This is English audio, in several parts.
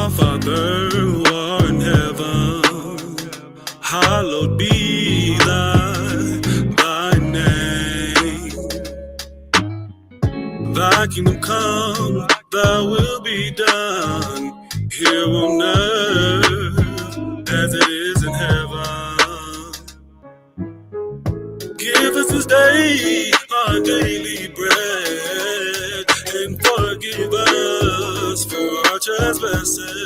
Our Father who art in heaven, hallowed be thy name. Thy kingdom come, thy will be done here on earth as it is in heaven. Give us this day our daily bread, and forgive us for our trespasses,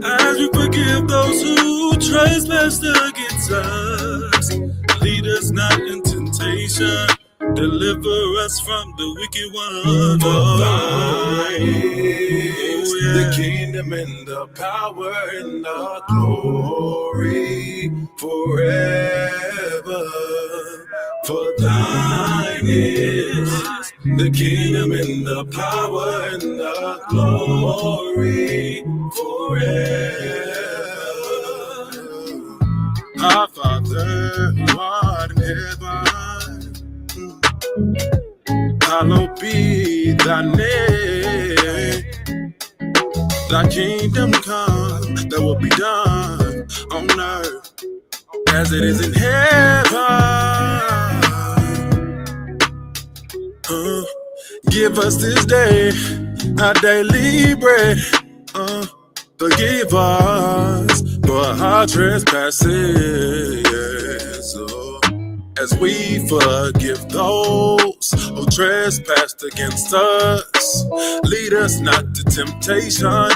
as we forgive those who trespass against us. Lead us not in temptation, deliver us from the wicked one. For thine is the kingdom and the power and the glory forever. For thine is the kingdom and the power and the glory forever. Our Father who art in heaven, hallowed be thy name. Thy kingdom come, thy will be done on earth as it is in heaven. Give us this day our daily bread. Forgive us for our trespasses, as we forgive those who trespass against us. Lead us not to temptation,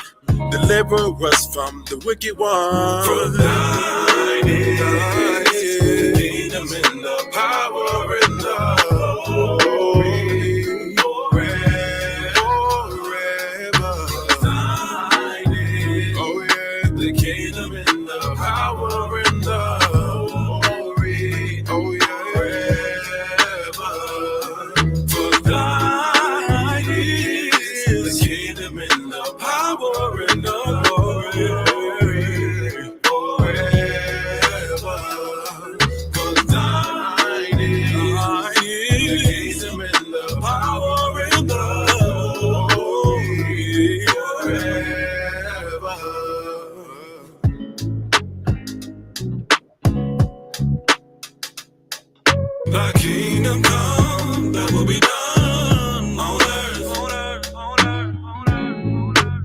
deliver us from the wicked one. For thine is the kingdom and the power and the glory forever. Thine is, oh yeah, the kingdom and the power and the glory, oh yeah, forever. For thine is the kingdom and the power and the glory. Thy kingdom come, thy will be done on earth, on earth, on earth, on earth.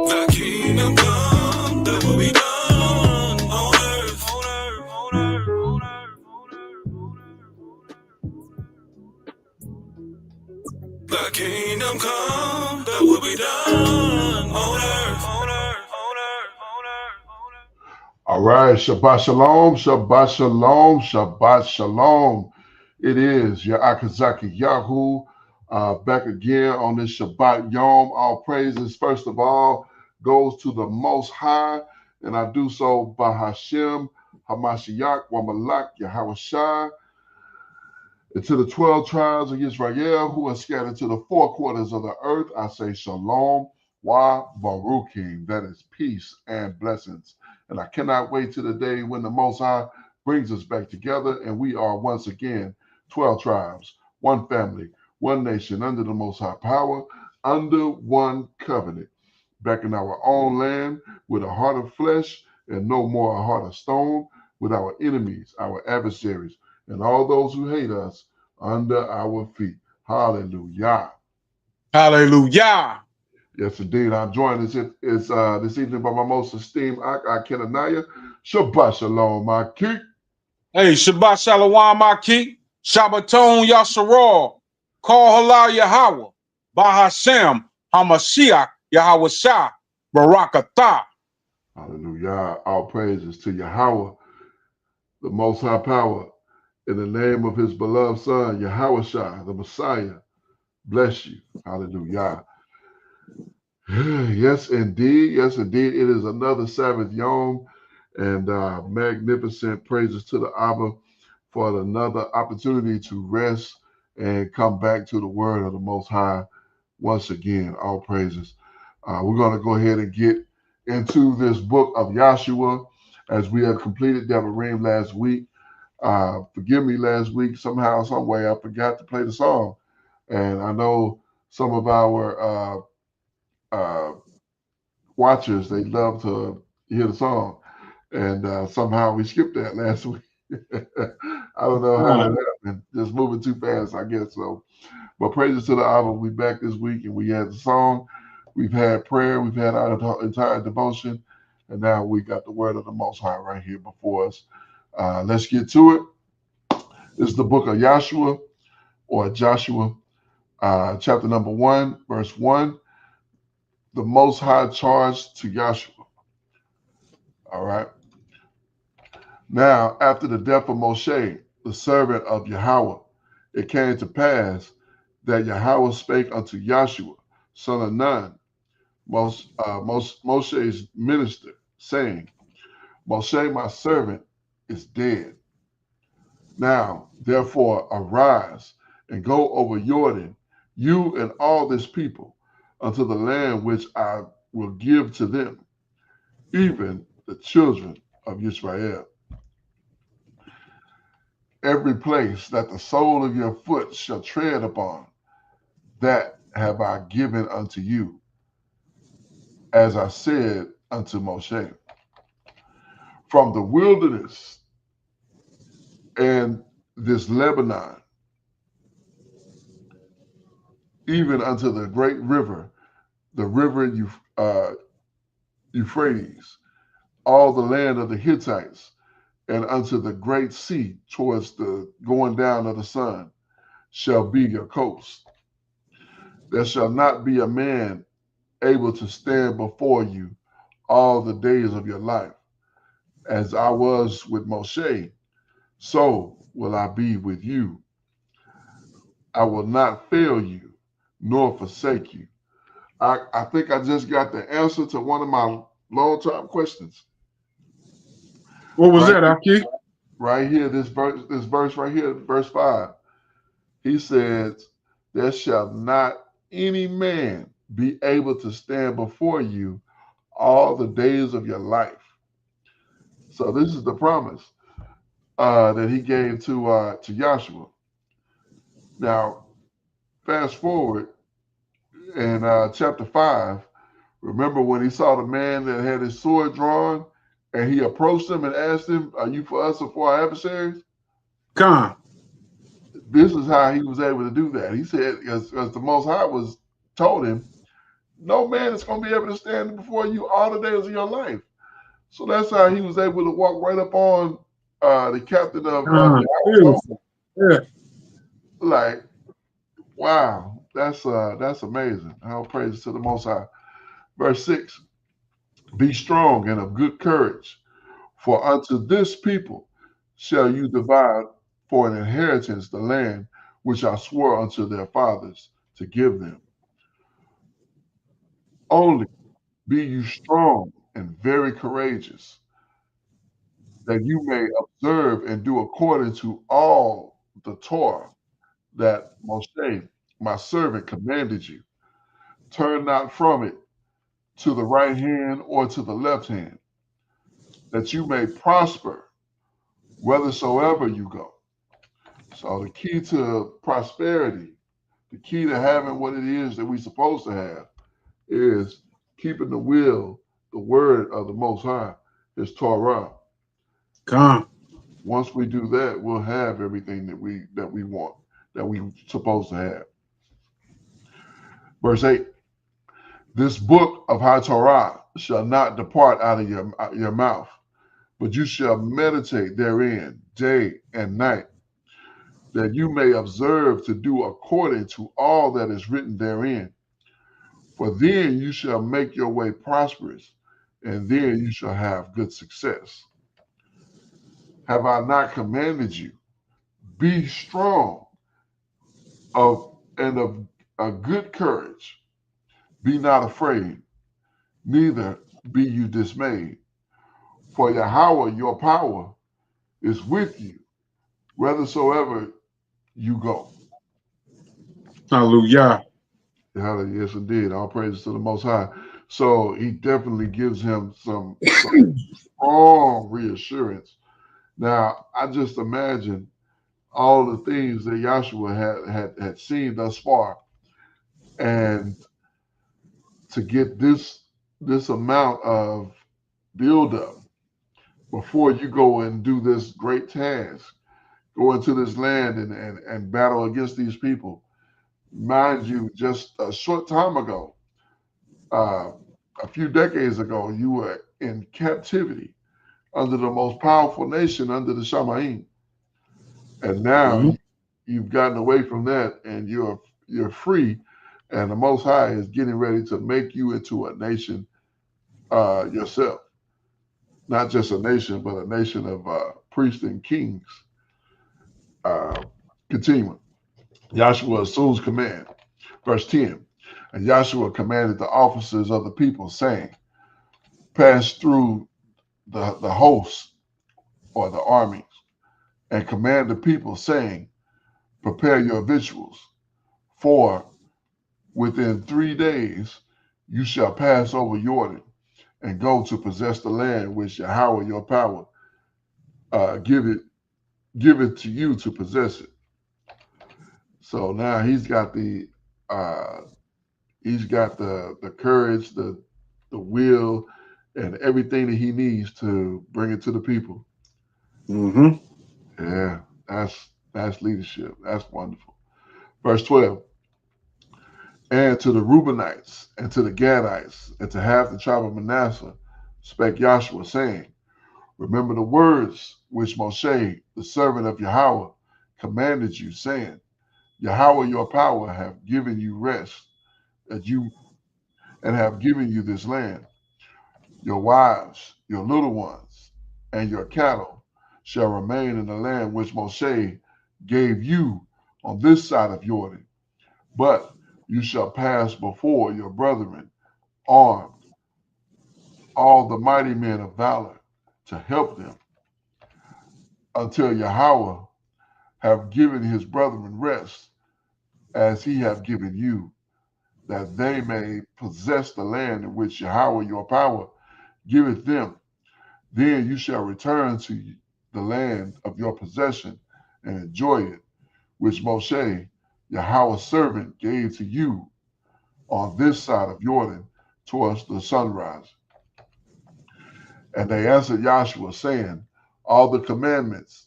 Thy kingdom come, thy will be done on earth, on earth, on earth, on earth. Thy kingdom come, thy will be done on earth, on earth. All right, Shabbat Shalom, Shabbat Shalom, Shabbat Shalom. It is your Akazaki Yahu back again on this Shabbat Yom. All praises, first of all, goes to the Most High, and I do so by Hashem, Hamashiach, Wamalak, Yahoshua, and to the 12 tribes of Israel who are scattered to the four quarters of the earth. I say Shalom, Wa Baruchim, that is peace and blessings. And I cannot wait till the day when the Most High brings us back together and we are once again 12 tribes, one family, one nation, under the Most High power, under one covenant, back in our own land with a heart of flesh and no more a heart of stone, with our enemies, our adversaries, and all those who hate us under our feet. Hallelujah. Hallelujah. Yes, indeed. I'm joined this evening by my most esteemed Kenanaya. Shabbat Shalom, my king. Hey, Shabbat Shalom, my king. Shabbaton Yasharal. Call Halal Yahweh. Bahashem Hamashiach Yahushua Barakatah. Hallelujah. All praises to Yahweh, the Most High Power, in the name of his beloved Son, Yahushua, the Messiah. Bless you. Hallelujah. Yes, indeed. Yes, indeed. It is another Sabbath Yom, and magnificent praises to the Abba for another opportunity to rest and come back to the word of the Most High once again. All praises. We're going to go ahead and get into this book of Yahushua as we have completed Devarim last week. Forgive me, last week, somehow, some way, I forgot to play the song. And I know some of our watchers, they love to hear the song. And somehow we skipped that last week. I don't know how that happened. Just moving too fast, I guess so. But praises to the Abba. We back this week and we had the song. We've had prayer. We've had our entire devotion. And now we got the word of the Most High right here before us. Let's get to it. This is the book of Yahushua or Joshua, chapter number 1, verse 1. The Most High charged to Yahushua. All right. Now, after the death of Moshe, the servant of Yahweh, it came to pass that Yahweh spake unto Yahushua, son of Nun, Moshe's minister, saying, Moshe, my servant, is dead. Now, therefore, arise and go over Jordan, you and all this people, unto the land which I will give to them, even the children of Israel. Every place that the sole of your foot shall tread upon, that have I given unto you, as I said unto Moshe. From the wilderness and this Lebanon, even unto the great river, the river Euphrates, all the land of the Hittites, and unto the great sea towards the going down of the sun, shall be your coast. There shall not be a man able to stand before you all the days of your life. As I was with Moshe, so will I be with you. I will not fail you, nor forsake you. I think I just got the answer to one of my long-time questions. What was Right, that, Aki? right here, this verse right here, verse 5. He says, there shall not any man be able to stand before you all the days of your life. So this is the promise that he gave to Joshua. Now, fast forward in chapter 5, remember when he saw the man that had his sword drawn and he approached him and asked him, are you for us or for our adversaries? Con. This is how he was able to do that. He said, as the Most High was told him, no man is going to be able to stand before you all the days of your life. So that's how he was able to walk right up on the captain of the Yeah. like, wow, that's amazing. All praise to the Most High. Verse 6, be strong and of good courage, for unto this people shall you divide for an inheritance the land which I swore unto their fathers to give them. Only be you strong and very courageous, that you may observe and do according to all the Torah that Moshe, my servant, commanded you. Turn not from it to the right hand or to the left hand, that you may prosper whithersoever you go. So the key to prosperity, the key to having what it is that we're supposed to have, is keeping the will, the word of the Most High, His Torah. Con. Once we do that, we'll have everything that we want, that we're supposed to have. Verse 8, this book of High Torah shall not depart out of your mouth, but you shall meditate therein day and night, that you may observe to do according to all that is written therein. For then you shall make your way prosperous, and then you shall have good success. Have I not commanded you? Be strong and of a good courage. Be not afraid, neither be you dismayed. For Yahweh, your power, is with you, whithersoever you go. Hallelujah. Hallelujah. Yes, indeed. All praises to the Most High. So he definitely gives him some strong reassurance. Now, I just imagine all the things that Yahushua had seen thus far, and to get this amount of buildup before you go and do this great task, go into this land and battle against these people. Mind you, just a short time ago, uh, a few decades ago, you were in captivity under the most powerful nation under the Shamaim, and now Mhm. you've gotten away from that, and you're free, and the Most High is getting ready to make you into a nation yourself, not just a nation, but a nation of priests and kings. Uh, Continuing, Yahshua assumes command. Verse 10, and Yahshua commanded the officers of the people, saying, pass through the hosts or the armies, and command the people, saying, prepare your victuals, for within 3 days you shall pass over Jordan and go to possess the land which Yahweh your power give it to you to possess it. So now uh, he's got the courage, the will, and everything that he needs to bring it to the people. Mhm. Yeah, that's leadership. That's wonderful. Verse 12. And to the Reubenites, and to the Gadites, and to half the tribe of Manasseh, spake Joshua, saying, remember the words which Moshe, the servant of Yahweh, commanded you, saying, Yahweh your power have given you rest, that you and have given you this land. Your wives, your little ones, and your cattle shall remain in the land which Moshe gave you on this side of Jordan. But you shall pass before your brethren armed, all the mighty men of valor, to help them, until Yahweh have given his brethren rest, as he have given you, that they may possess the land in which Yahweh your power giveth them. Then you shall return to the land of your possession and enjoy it, which Moshe, Yahweh's servant, gave to you on this side of Jordan towards the sunrise. And they answered Joshua, saying, all the commandments,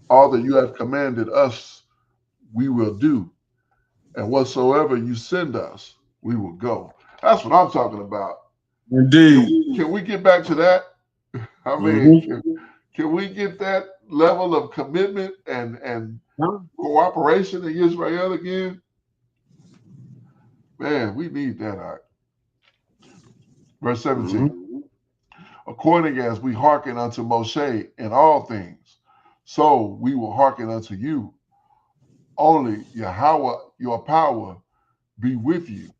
all that you have commanded us, we will do. And whatsoever you send us, we will go. That's what I'm talking about. Indeed. Can we get back to that? I mean, Mhm. can we get that level of commitment and Huh? cooperation in Israel again? Man, we need that. All right. Verse 17. Mhm. According as we hearken unto Moshe in all things, so we will hearken unto you. Only Yahweh, your power, be with you,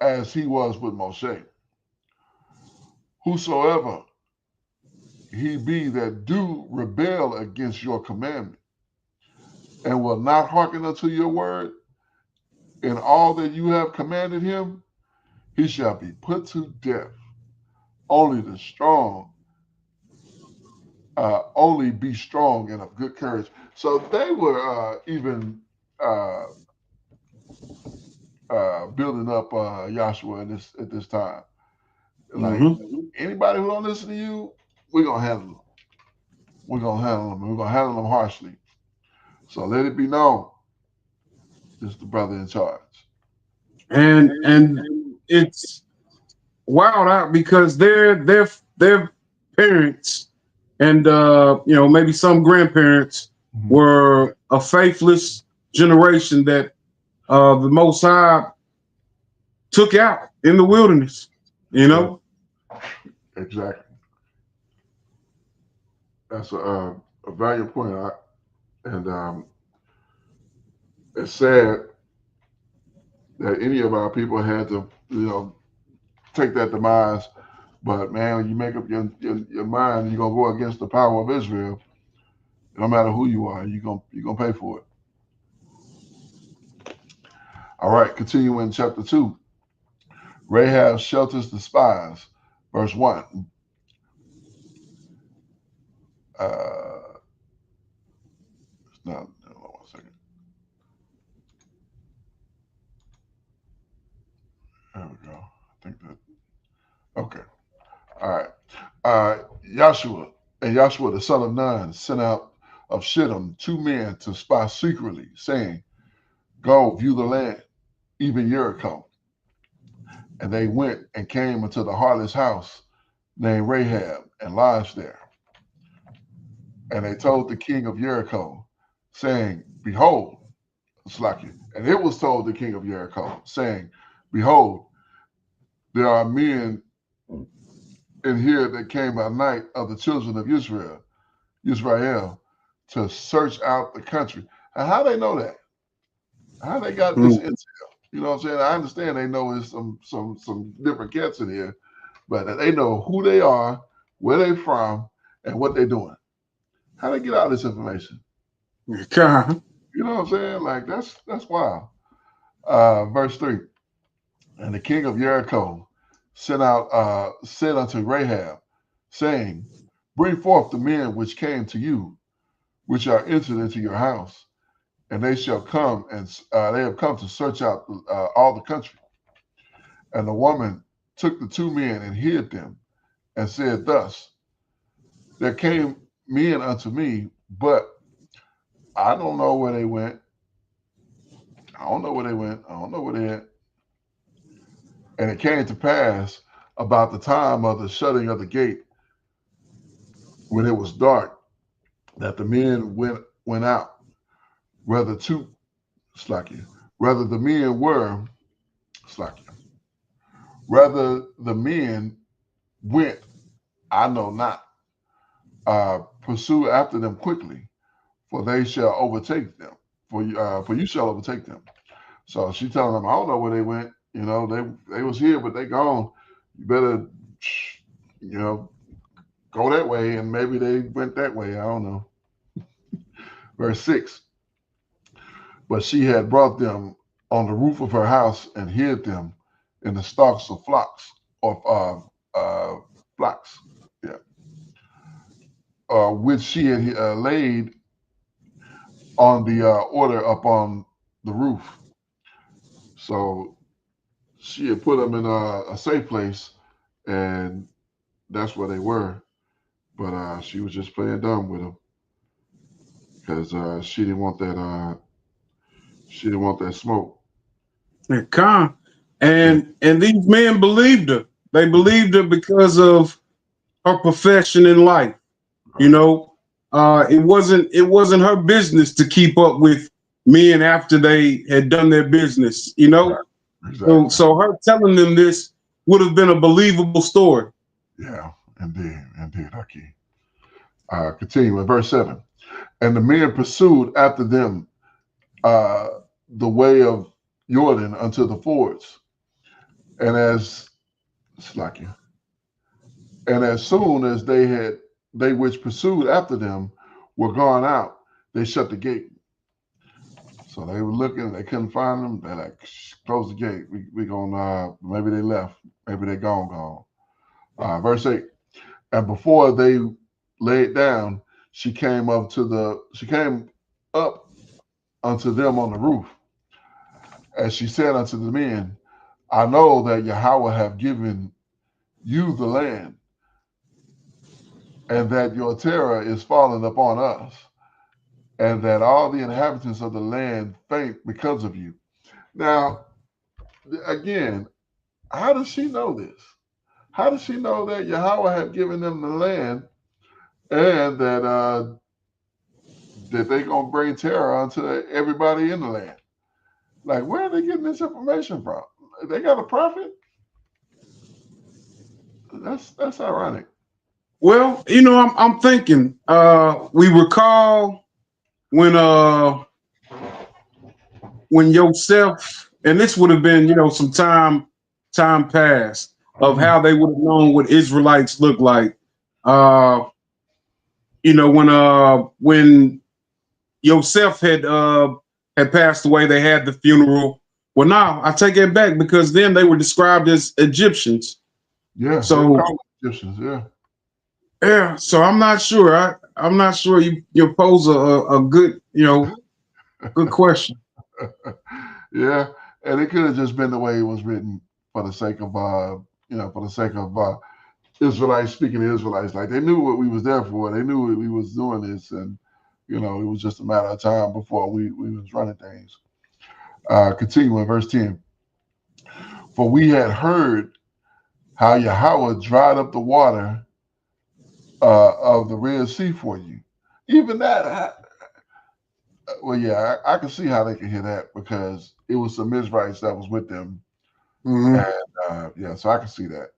as he was with Moshe. Whosoever he be that do rebel against your commandment, and will not hearken unto your word in all that you have commanded him, he shall be put to death. Only the strong, only be strong and of good courage. So they were even uh, building up Joshua at this time. Like, Mhm. anybody who don't listen to you, we're gonna handle them. We're gonna handle them. We're gonna handle them harshly. So let it be known, this is the brother in charge. And it's wild out because their parents and maybe some grandparents Mhm. were a faithless generation that the Most High took out in the wilderness. You Exactly. know. Exactly. That's a valuable point. And it's sad that any of our people had to, take that demise. But man, when you make up your mind, you're gonna go against the power of Israel. No matter who you are, you're gonna pay for it. All right, continuing chapter 2. Rahab shelters the spies. Verse 1. It's not. Hold on 1 second. There we go. I think that. Okay. All right. Yahushua and Yahushua the son of Nun sent out of Shittim 2 men to spy secretly, saying, "Go view the land, even Jericho." And they went and came into the harlot's house named Rahab and lodged there. And they told the king of Jericho, saying, "Behold," and it was told the king of Jericho, saying, "Behold, there are men in here that came by night of the children of Israel, to search out the country." And how they know that? How they got this intel? You know what I'm saying? I understand they know there's some different cats in here, but they know who they are, where they from, and what they're doing. How they get all this information? Okay. You know what I'm saying? Like that's wild. Verse 3. And the king of Jericho said unto Rahab, saying, "Bring forth the men which came to you, which are entered into your house, and they shall come, and they have come to search out all the country." And the woman took the 2 men and hid them, and said thus, "There came men unto me, but I don't know where they went. I don't know where they went. I don't know where they at." And it came to pass about the time of the shutting of the gate, when it was dark, that the men went out, whether to slacky, whether the men were slacky, whether the men went, I know not. Pursue after them quickly, for they shall overtake them. For you shall overtake them. So she telling them, "I don't know where they went. You know, they was here, but they gone. You better, you know, go that way, and maybe they went that way. I don't know." Verse 6. But she had brought them on the roof of her house and hid them in the stalks of flocks, flax, yeah, which she had laid on the order upon the roof. So she had put them in a safe place, and that's where they were. But she was just playing dumb with them because she didn't want that. She didn't want that smoke. Okay. And these men believed her. They believed her because of her profession in life. You know, it wasn't her business to keep up with men after they had done their business. You know, Exactly. so her telling them this would have been a believable story. Yeah, indeed, Haki. Continue with verse 7. And the men pursued after them the way of Jordan unto the fords, and as Slakia, and as soon as they which pursued after them were gone out, they shut the gate. So they were looking, they couldn't find them. They like, close the gate. We gonna maybe they left, maybe they gone. Verse 8. And before they laid down, she came up unto them on the roof, as she said unto the men, "I know that Yahweh have given you the land, and that your terror is fallen upon us, and that all the inhabitants of the land faint because of you." Now, again, how does she know this? How does she know that Yahweh have given them the land, and that they're gonna bring terror onto everybody in the land? Like, where are they getting this information from? They got a prophet? That's ironic. Well, you know, I'm thinking. We recall when Yosef, and this would have been, you know, some time past of how they would have known what Israelites look like. You know, when Yosef had passed away, they had the funeral. Well, now I take it back, because then they were described as Egyptians. Yeah, So Egyptians, yeah. yeah, so I'm not sure. I'm not sure you pose a good, good question. Yeah, and it could have just been the way it was written for the sake of for the sake of Israelites speaking to Israelites. Like they knew what we was there for. They knew we was doing this, and it was just a matter of time before we was running things. Continuing verse 10. For we had heard how Yahweh dried up the water of the Red Sea for you. Even that, well, yeah, I can see how they could hear that because it was some Israelites that was with them, Hmm. and yeah, so I can see that.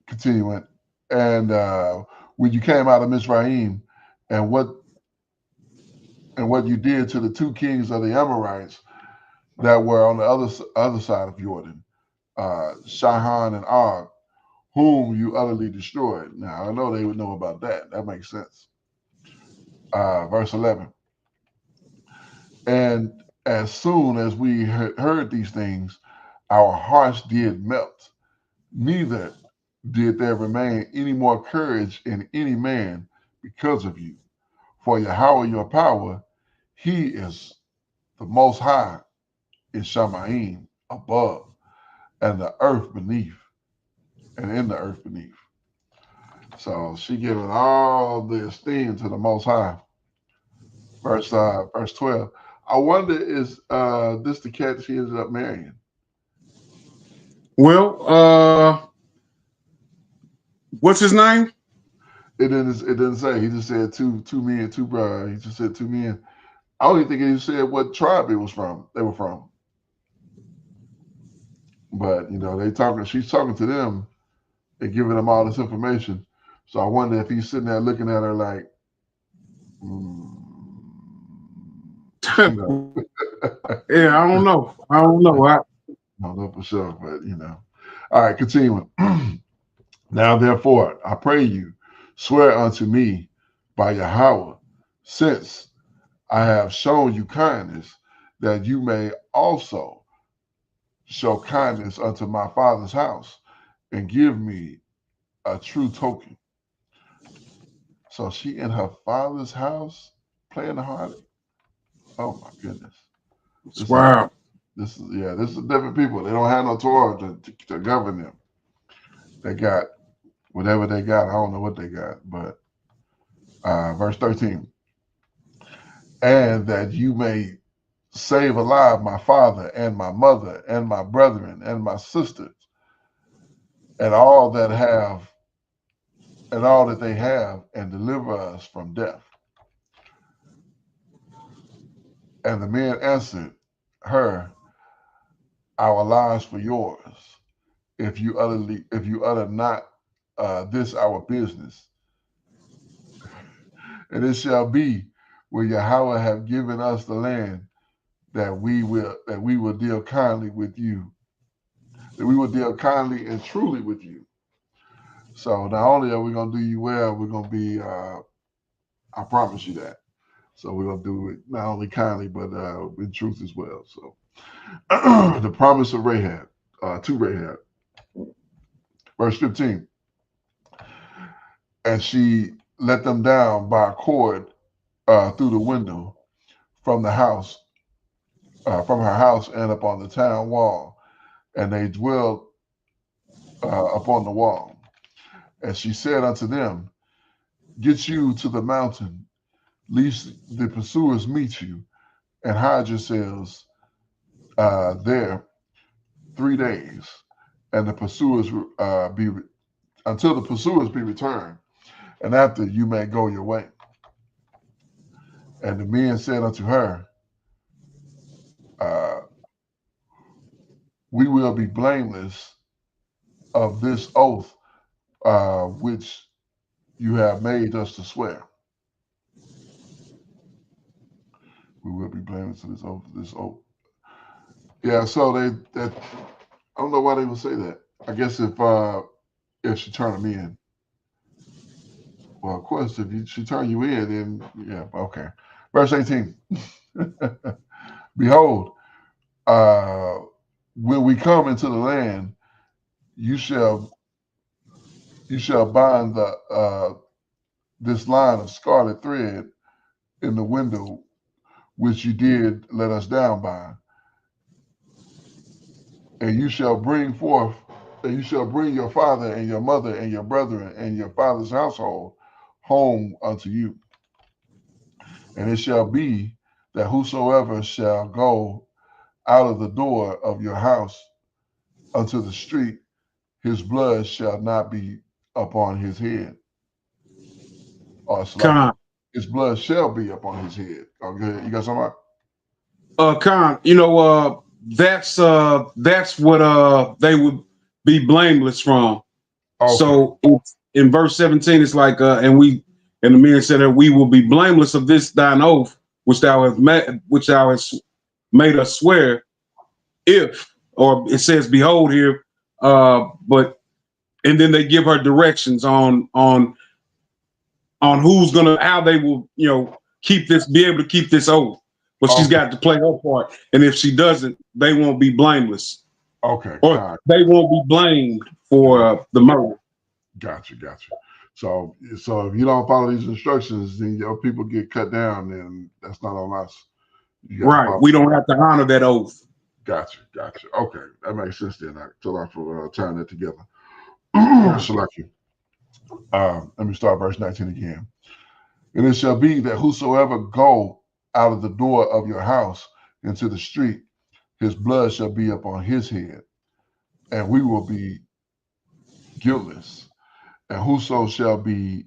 Continuing, and when you came out of Mizraim, and what you did to the two kings of the Amorites that were on the other side of Jordan, Sihon and Og, whom you utterly destroyed. Now I know they would know about that. That makes sense. Verse 11. And as soon as we heard these things, our hearts did melt. Neither did there remain any more courage in any man because of you. For Yahweh your power, he is the most high is Shamaim above, and the earth beneath, and in the earth beneath. So she giving all the esteem to the most high. Verse 12. I wonder is this the cat she ended up marrying? Well, what's his name? It didn't say. He just said two men, two brides. He just said two men. I don't even think he said what tribe it was from. They were from. But she's talking to them and giving them all this information. So I wonder if he's sitting there looking at her like, mm, you know, Yeah, I don't know. I don't know. I don't know for sure, but All right, continuing. Now therefore, I pray you, swear unto me by Yahweh, since I have shown you kindness, that you may also show kindness unto my father's house, and give me a true token. So she in her father's house playing the harlot. Oh my goodness. This is wow. this is different people. They don't have no Torah to govern them. They got whatever they got. I don't know what they got, but verse 13. And that you may save alive my father and my mother and my brethren and my sisters and all that have and all that they have, and deliver us from death. And the men answered her, our lives for yours, if you utter not this our business. And it shall be when Yahweh have given us the land that we will deal kindly with you, that we will deal kindly and truly with you. So not only are we gonna do you well, we're gonna be I promise you that. So we're gonna do it not only kindly but in truth as well. So the promise of Rahab to Rahab, verse 15. And she let them down by a cord through the window from the house, from her house and upon the town wall, and they dwelled upon the wall. And she said unto them, get you to the mountain, lest the pursuers meet you, and hide yourselves there 3 days, and the pursuers be until the pursuers be returned, and after you may go your way. And the men said unto her, uh, we will be blameless of this oath which you have made us to swear. We will be blameless of this oath. Yeah, so that I don't know why they would say that. I guess if she turned them in. Well, of course, if she turn you in, then yeah, okay. Verse 18. Behold, uh, when we come into the land, you shall bind this line of scarlet thread in the window which you did let us down by, and you shall bring forth, and you shall bring your father and your mother and your brethren and your father's household home unto you. And it shall be that whosoever shall go out of the door of your house unto the street, his blood shall not be upon his head. Or Con, his blood shall be upon his head. Okay, you got something? Con, that's what they would be blameless from. Okay. So it's, in verse 17, it's like, and the men said that we will be blameless of this thine oath, which thou hast made us swear, if, or it says, behold here, but and then they give her directions on how they will, be able to keep this oath. But she's got to play her part, and if she doesn't, they won't be blameless. Okay, or they won't be blamed for the murder. Gotcha. So if you don't follow these instructions, then your people get cut down, and that's not on us. Right. We don't have to honor that oath. Gotcha. Okay, that makes sense then. Till I for tying that together. Let me start verse 19 again. And it shall be that whosoever go out of the door of your house into the street, his blood shall be upon his head, and we will be guiltless. And whoso shall be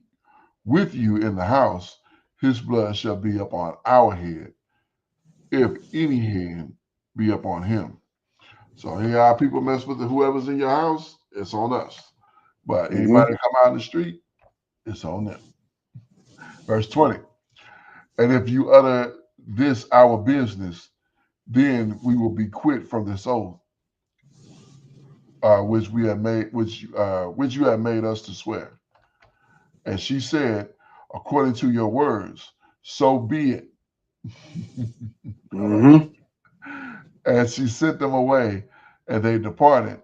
with you in the house, his blood shall be upon our head, if any hand be upon him. So here our people mess with whoever's in your house, it's on us. But anybody come out in the street, it's on them. Verse 20. And if you utter this our business, then we will be quit from this oath, which you have made us to swear. And she said, according to your words, so be it. And she sent them away, and they departed,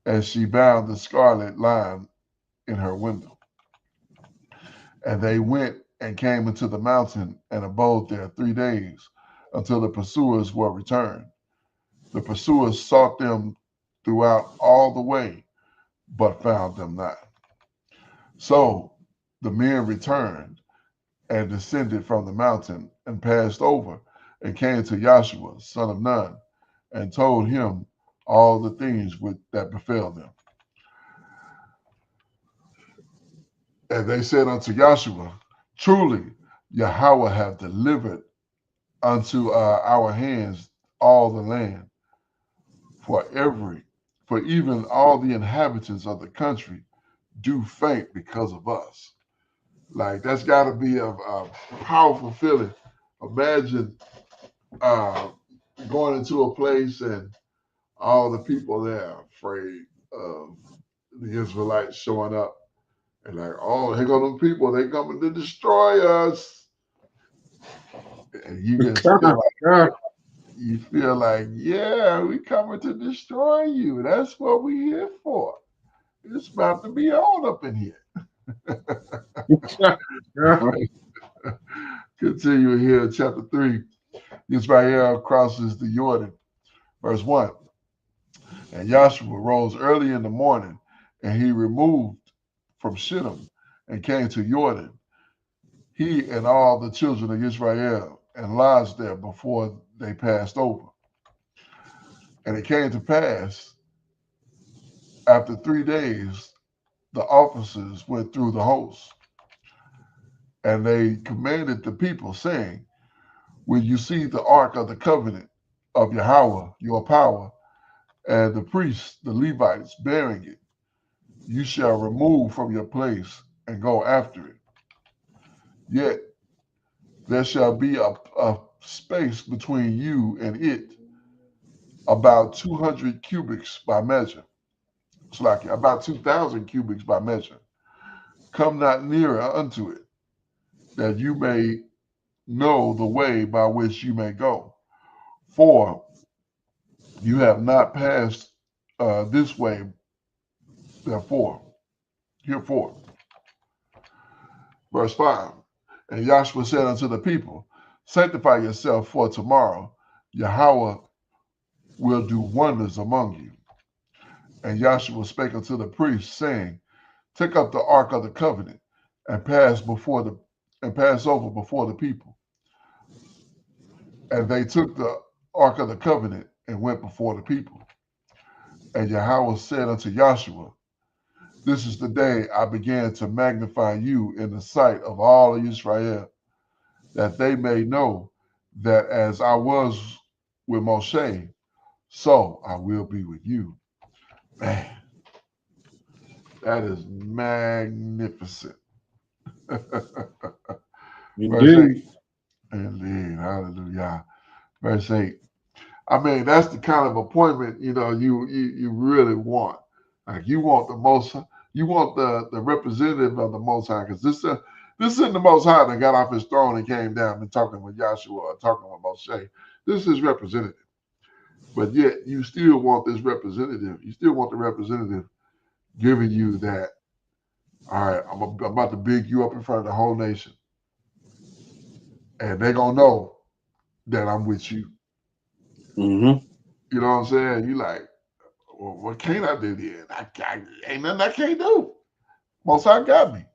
and she bound the scarlet line in her window. And they went and came into the mountain and abode there 3 days, until the pursuers were returned. The pursuers sought them throughout all the way, but found them not. So the men returned and descended from the mountain and passed over and came to Yahoshua, son of Nun, and told him all the things that befell them. And they said unto Yahoshua, truly Yahweh hath delivered unto our hands all the land, for even all the inhabitants of the country do faint because of us. Like, that's got to be a powerful feeling. Imagine going into a place and all the people there are afraid of the Israelites showing up, and like, oh, here go them people, they coming to destroy us. And you just feel like, yeah, we coming to destroy you. That's what we here for. It's about to be on up in here. Continue here, chapter 3. Israel crosses the Jordan. Verse 1. And Yahoshua rose early in the morning, and he removed from Shittim and came to Jordan, he and all the children of Israel, and lodged there before they passed over. And it came to pass, after 3 days, the officers went through the host, and they commanded the people, saying, when you see the ark of the covenant of Yahweh, your power, and the priests, the Levites, bearing it, you shall remove from your place and go after it. Yet there shall be a space between you and it, about 200 cubits by measure. It's like about 2,000 cubits by measure. Come not nearer unto it, that you may know the way by which you may go. For you have not passed this way, herefore. Verse 5. And Yahshua said unto the people, sanctify yourself, for tomorrow Yahweh will do wonders among you. And Yahshua spake unto the priests, saying, take up the ark of the covenant and pass over before the people. And they took the ark of the covenant and went before the people. And Yahweh said unto Yahshua, this is the day I began to magnify you in the sight of all of Israel, that they may know that as I was with Moshe, so I will be with you. Man, that is magnificent. Verse 8. Indeed. Indeed. Hallelujah. Verse 8. I mean, that's the kind of appointment, you really want. Like you want the representative of the Most High, because this isn't the Most High that got off his throne and came down and talking with Yahshua or talking with Moshe. This is representative. But yet you still want this representative. You still want the representative giving you that, all right, I'm about to big you up in front of the whole nation. And they're going to know that I'm with you. Mm-hmm. You know what I'm saying? You like, well, what can't I do then? Ain't nothing I can't do. Most High got me.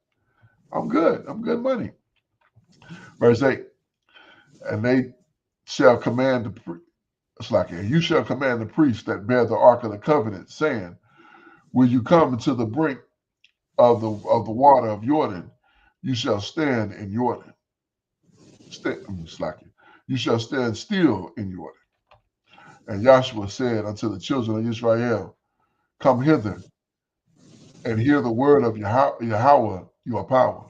I'm good. I'm good money. Verse 8. And they shall command you shall command the priests that bear the ark of the covenant, saying, when you come to the brink of the water of Jordan, you shall stand in Jordan. You shall stand still in Jordan. And Joshua said unto the children of Israel, come hither and hear the word of Yahweh your power.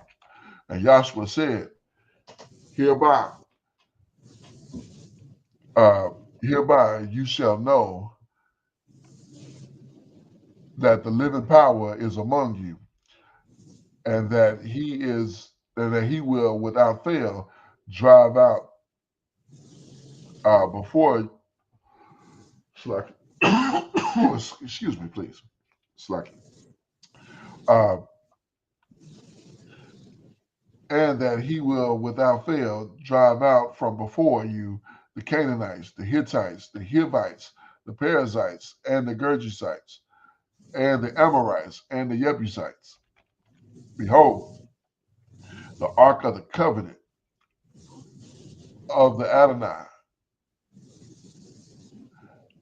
And Joshua said, hereby you shall know that the living power is among you, and that he will without fail drive out before excuse me, please. Uh, and that he will without fail drive out from before you the Canaanites, the Hittites, the Hivites, the Perizzites, and the Gergesites, and the Amorites, and the Jebusites. Behold, the ark of the covenant of the Adonai,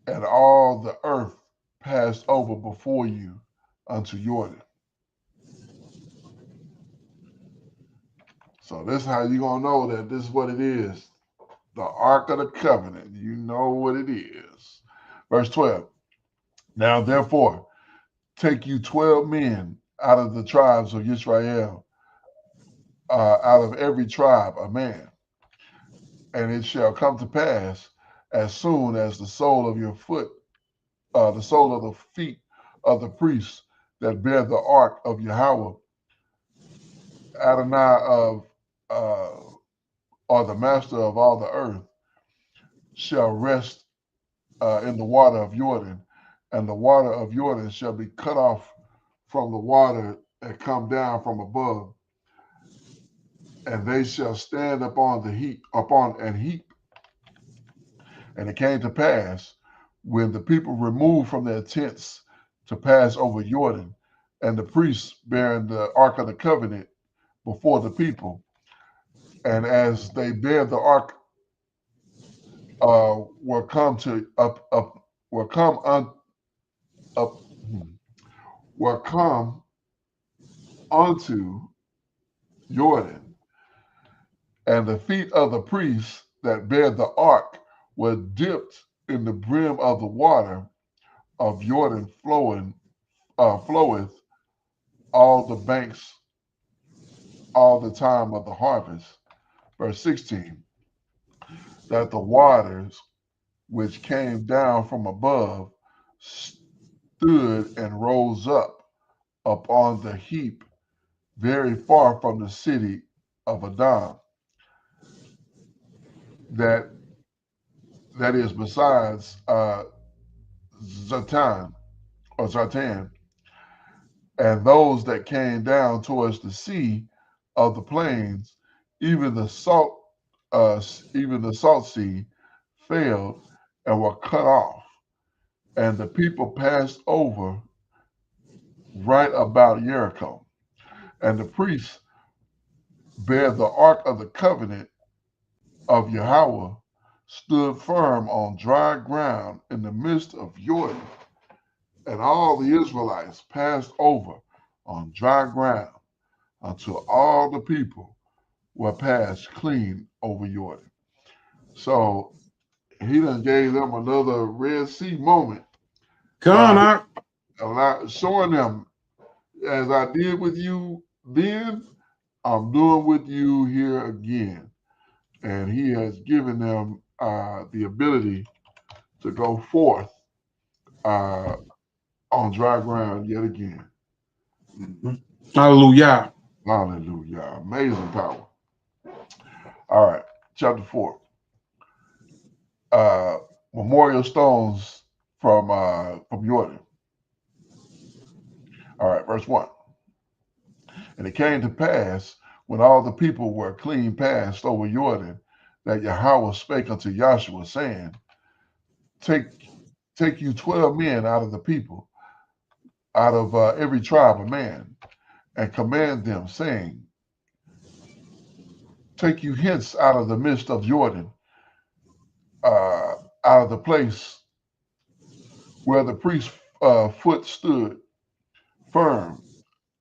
and all the earth passed over before you unto Jordan. So this is how you're going to know that this is what it is. The ark of the covenant. You know what it is. Verse 12. Now therefore, take you 12 men out of the tribes of Israel, out of every tribe a man. And it shall come to pass, as soon as the sole of your foot, the sole of the feet of the priests that bear the ark of Yahweh, Adonai or the master of all the earth, shall rest in the water of Jordan, and the water of Jordan shall be cut off from the water that come down from above, and they shall stand upon an heap. And it came to pass, when the people removed from their tents to pass over Jordan, and the priests bearing the ark of the covenant before the people, and as they bear the ark, were come to up were come un, up were come unto Jordan, and the feet of the priests that bear the ark were dipped in the brim of the water of Jordan floweth all the banks all the time of the harvest. Verse 16, that the waters which came down from above stood and rose up upon the heap very far from the city of Adam, that is besides Zatan or Zatan, and those that came down towards the sea of the plains, even the salt, even the salt sea, failed and were cut off, and the people passed over right about Jericho. And the priests bare the ark of the covenant of Yahweh stood firm on dry ground in the midst of Jordan, and all the Israelites passed over on dry ground until all the people were passed clean over Jordan. So he done gave them another Red Sea moment Con, by I, showing them, as I did with you then, I'm doing with you here again. And he has given them the ability to go forth uh, on dry ground yet again. hallelujah. Hallelujah. Amazing power. All right, chapter 4. Uh, memorial stones from Jordan. All right, verse 1. And it came to pass when all the people were clean passed over Jordan that Yahweh spake unto Joshua, saying, Take you 12 men out of the people, out of every tribe of man, and command them, saying, Take you hence out of the midst of Jordan, out of the place where the priest's foot stood firm,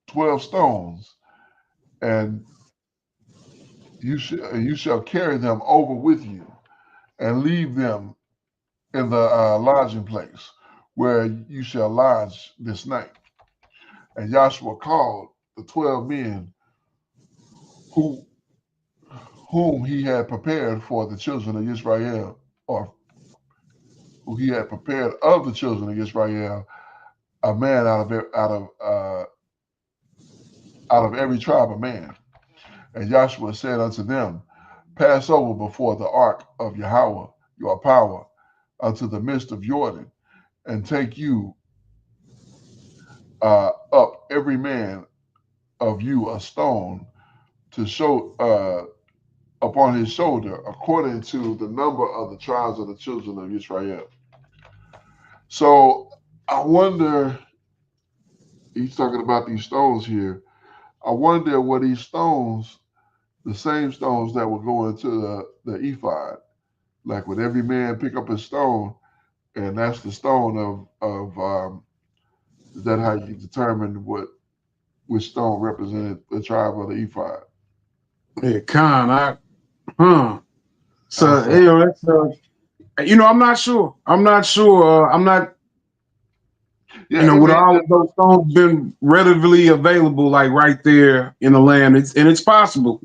12 stones, and you shall carry them over with you, and leave them in the lodging place where you shall lodge this night. And Joshua called the 12 men who whom he had prepared for the children of Israel, or who he had prepared of the children of Israel, a man out of every tribe of man. And Joshua said unto them, Pass over before the ark of Yahweh, your power, unto the midst of Jordan, and take you up every man of you a stone to show upon his shoulder, according to the number of the tribes of the children of Israel. So I wonder, he's talking about these stones here. I wonder were these stones the same stones that would go into the ephod? Like, would every man pick up a stone, and that's the stone of is that how you determine which stone represented the tribe of the ephod? Yeah, con, That's So, that's I'm not sure. I'm not sure. I'm not, yeah. I with mean, all of those stones been readily available, like right there in the land. It's possible.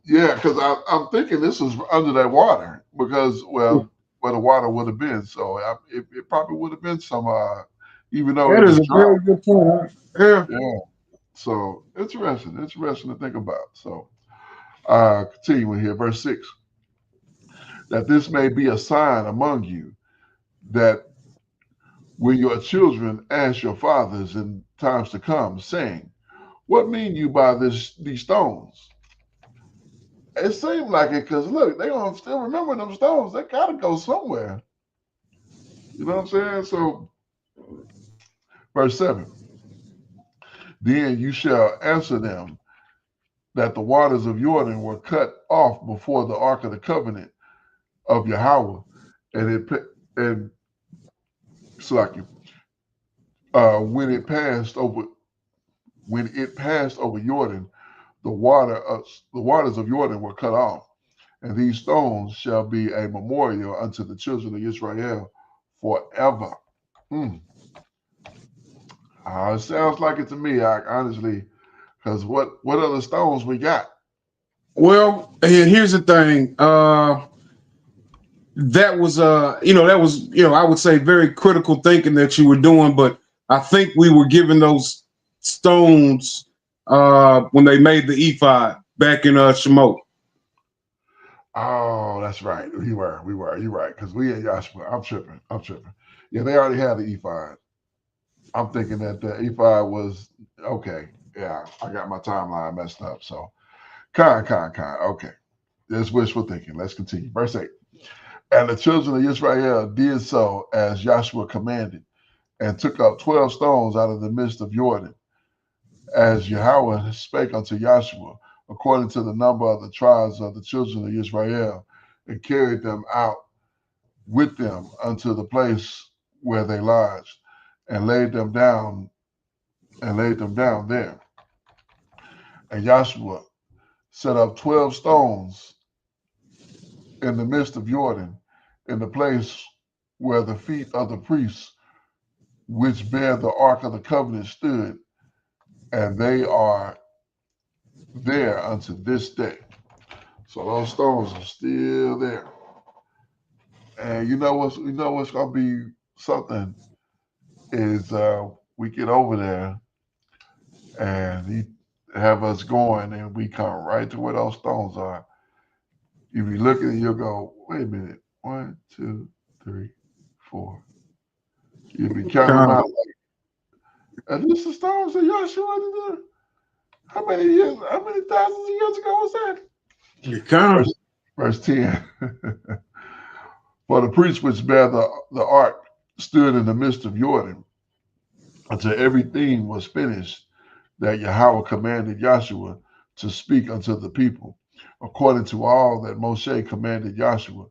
yeah, because I'm thinking this is under that water because where the water would have been. So it probably would have been some even though it That is was a dry. very good point. Yeah. Yeah. So interesting to think about. So continuing here, verse 6, that this may be a sign among you that when your children ask your fathers in times to come, saying, What mean you by these stones? It seemed like it because look, they gonna still remember them stones. They gotta go somewhere. You know what I'm saying? So verse 7, then you shall answer them that the waters of Jordan were cut off before the ark of the covenant of Yahweh, and Slacky, when it passed over Jordan, the waters of Jordan were cut off, and these stones shall be a memorial unto the children of Israel forever. Hmm. It sounds like it to me, honestly, because what other stones we got? Well, and here's the thing. That was I would say very critical thinking that you were doing, but I think we were given those stones when they made the ephod back in Shemot. Oh, that's right. We were. You're right. Because we at Yahshua. I'm tripping. Yeah, they already had the ephod. I'm thinking that the ephod was okay. Yeah, I got my timeline messed up. So, kind. Okay. There's wishful thinking. Let's continue. Verse 8. And the children of Israel did so as Joshua commanded, and took up 12 stones out of the midst of Jordan, as Yahweh spake unto Joshua, according to the number of the tribes of the children of Israel, and carried them out with them unto the place where they lodged, and laid them down there. And Joshua set up 12 stones in the midst of Jordan, in the place where the feet of the priests which bear the ark of the covenant stood, and they are there unto this day. So those stones are still there. And you know what's gonna be something is we get over there and he have us going and we come right to where those stones are. You be looking and you'll go, wait a minute, 1, 2, 3, 4. You'll be counting them Con, out like, are this the stones that Yahshua did? How many years, how many thousands of years ago was that? con. Verse 10. For the priests which bear the ark stood in the midst of Jordan until everything was finished that Yahweh commanded Joshua to speak unto the people, according to all that Moshe commanded Joshua.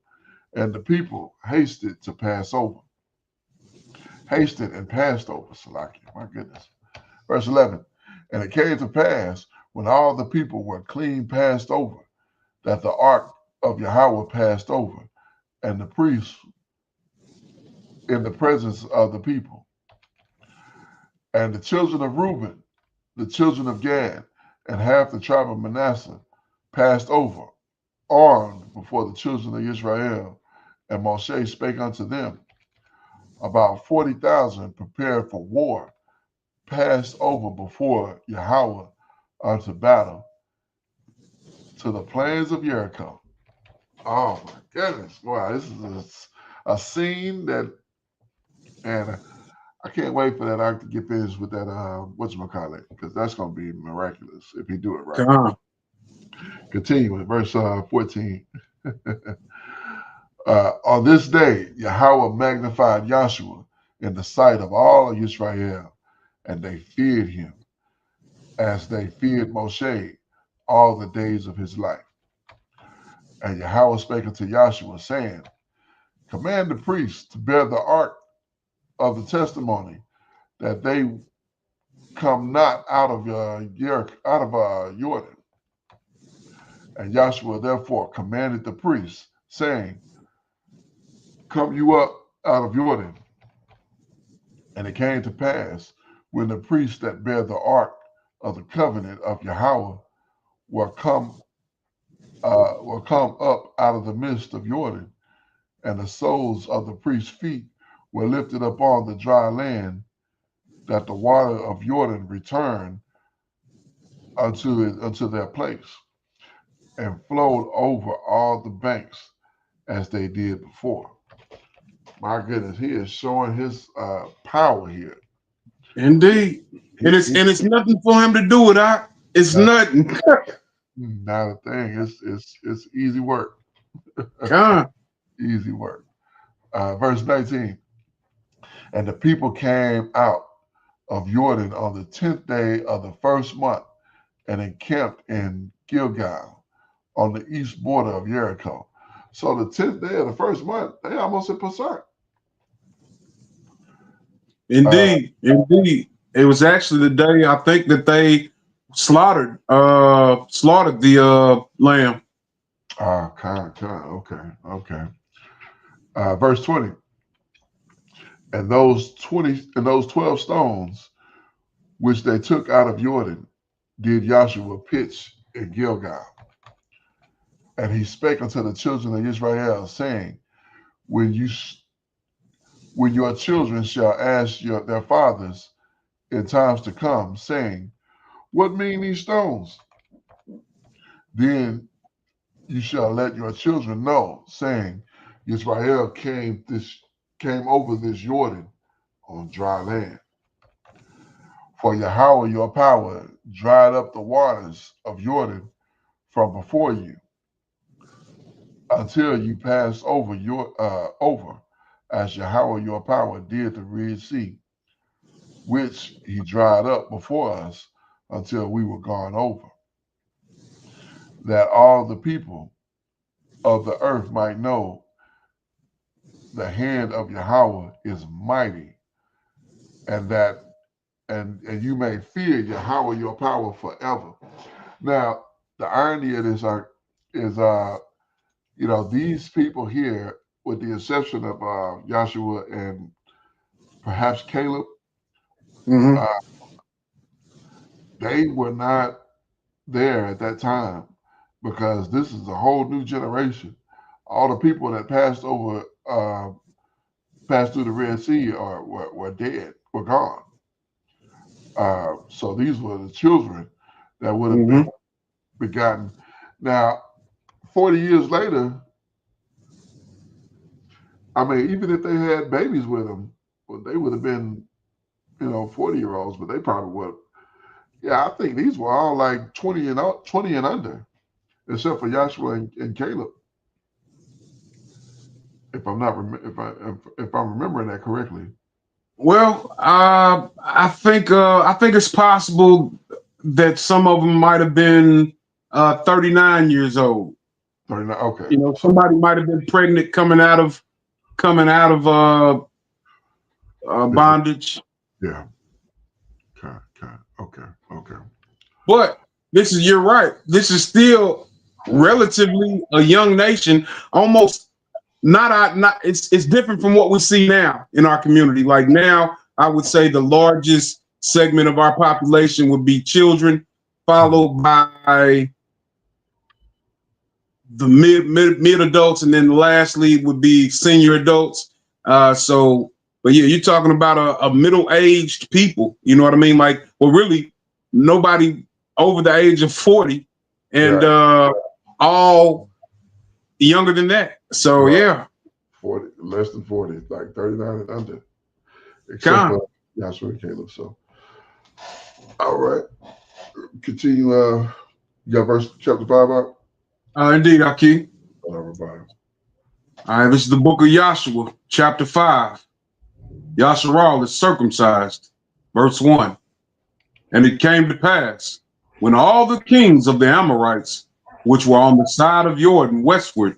And the people hasted to pass over. Hasted and passed over, Salakia. My goodness. Verse 11. And it came to pass, when all the people were clean passed over, that the ark of Yahweh passed over, and the priests in the presence of the people. And the children of Reuben, the children of Gad, and half the tribe of Manasseh passed over, armed before the children of Israel. And Moshe spake unto them, about 40,000 prepared for war, passed over before Yahweh unto battle to the plains of Jericho. Oh my goodness. Wow, this is a scene that, and I can't wait for that ark to get finished with that, whatchamacallit, because that's going to be miraculous if he do it right. Con. Continuing, verse 14. On this day, Yahweh magnified Joshua in the sight of all of Israel, and they feared him as they feared Moshe all the days of his life. And Yahweh spake unto Joshua, saying, command the priests to bear the ark of the testimony, that they come not out of Jordan. And Joshua therefore commanded the priests, saying, come you up out of Jordan. And it came to pass, when the priests that bear the ark of the covenant of Yahweh were come up out of the midst of Jordan, and the soles of the priest's feet were lifted upon the dry land, that the water of Jordan returned unto their place, and flowed over all the banks as they did before. My goodness, he is showing his power here. Indeed. And it's nothing for him to do it, It's nothing. Not a thing. It's easy work. Con. Easy work. Verse 19. And the people came out of Jordan on the 10th day of the first month, and encamped in Gilgal on the east border of Jericho. So the 10th day of the first month, they almost at Passat. Indeed. It was actually the day I think that they slaughtered the lamb. Okay. Verse 20. And those 12 stones which they took out of Jordan did Joshua pitch in Gilgal. And he spake unto the children of Israel, saying, when your children shall ask their fathers in times to come, saying, what mean these stones? Then you shall let your children know, saying, Israel came over this Jordan on dry land. For Yahweh your power dried up the waters of Jordan from before you until you passed over as Yahweh your power did the Red Sea, which he dried up before us until we were gone over, that all the people of the earth might know the hand of Yahweh is mighty, and that and you may fear Yahweh your power forever. Now, the irony of this is these people here, with the exception of Joshua and perhaps Caleb, Mm-hmm. uh, they were not there at that time, because this is a whole new generation. All the people that passed through the Red Sea were dead, were gone. So these were the children that would have been Mm-hmm. begotten. Now, 40 years later, I mean, even if they had babies with them, well, they would have been, 40-year-olds, but they probably would. Yeah, I think these were all like 20 and under, except for Joshua and Caleb, if I'm not if I'm remembering that correctly. Well, I think it's possible that some of them might have been 39 years old. 39. Okay. You know, somebody might have been pregnant coming out of Is it- bondage. Yeah. Okay. Okay. But you're right. This is still relatively a young nation. Almost not. It's different from what we see now in our community. Like now, I would say the largest segment of our population would be children, followed by the mid adults, and then lastly would be senior adults. But yeah, you're talking about a middle aged people. You know what I mean? Like, well, really, nobody over the age of 40, and Right. all younger than that. So Right. yeah, 40, less than 40, like 39 and under, except con. for Joshua and Caleb. So, all right. Continue. You got verse chapter 5 out? Indeed, Aki. Whatever, Bible. All right, this is the book of Yahushua, chapter 5. Yasharal is circumcised, verse 1. And it came to pass, when all the kings of the Amorites, which were on the side of Jordan westward,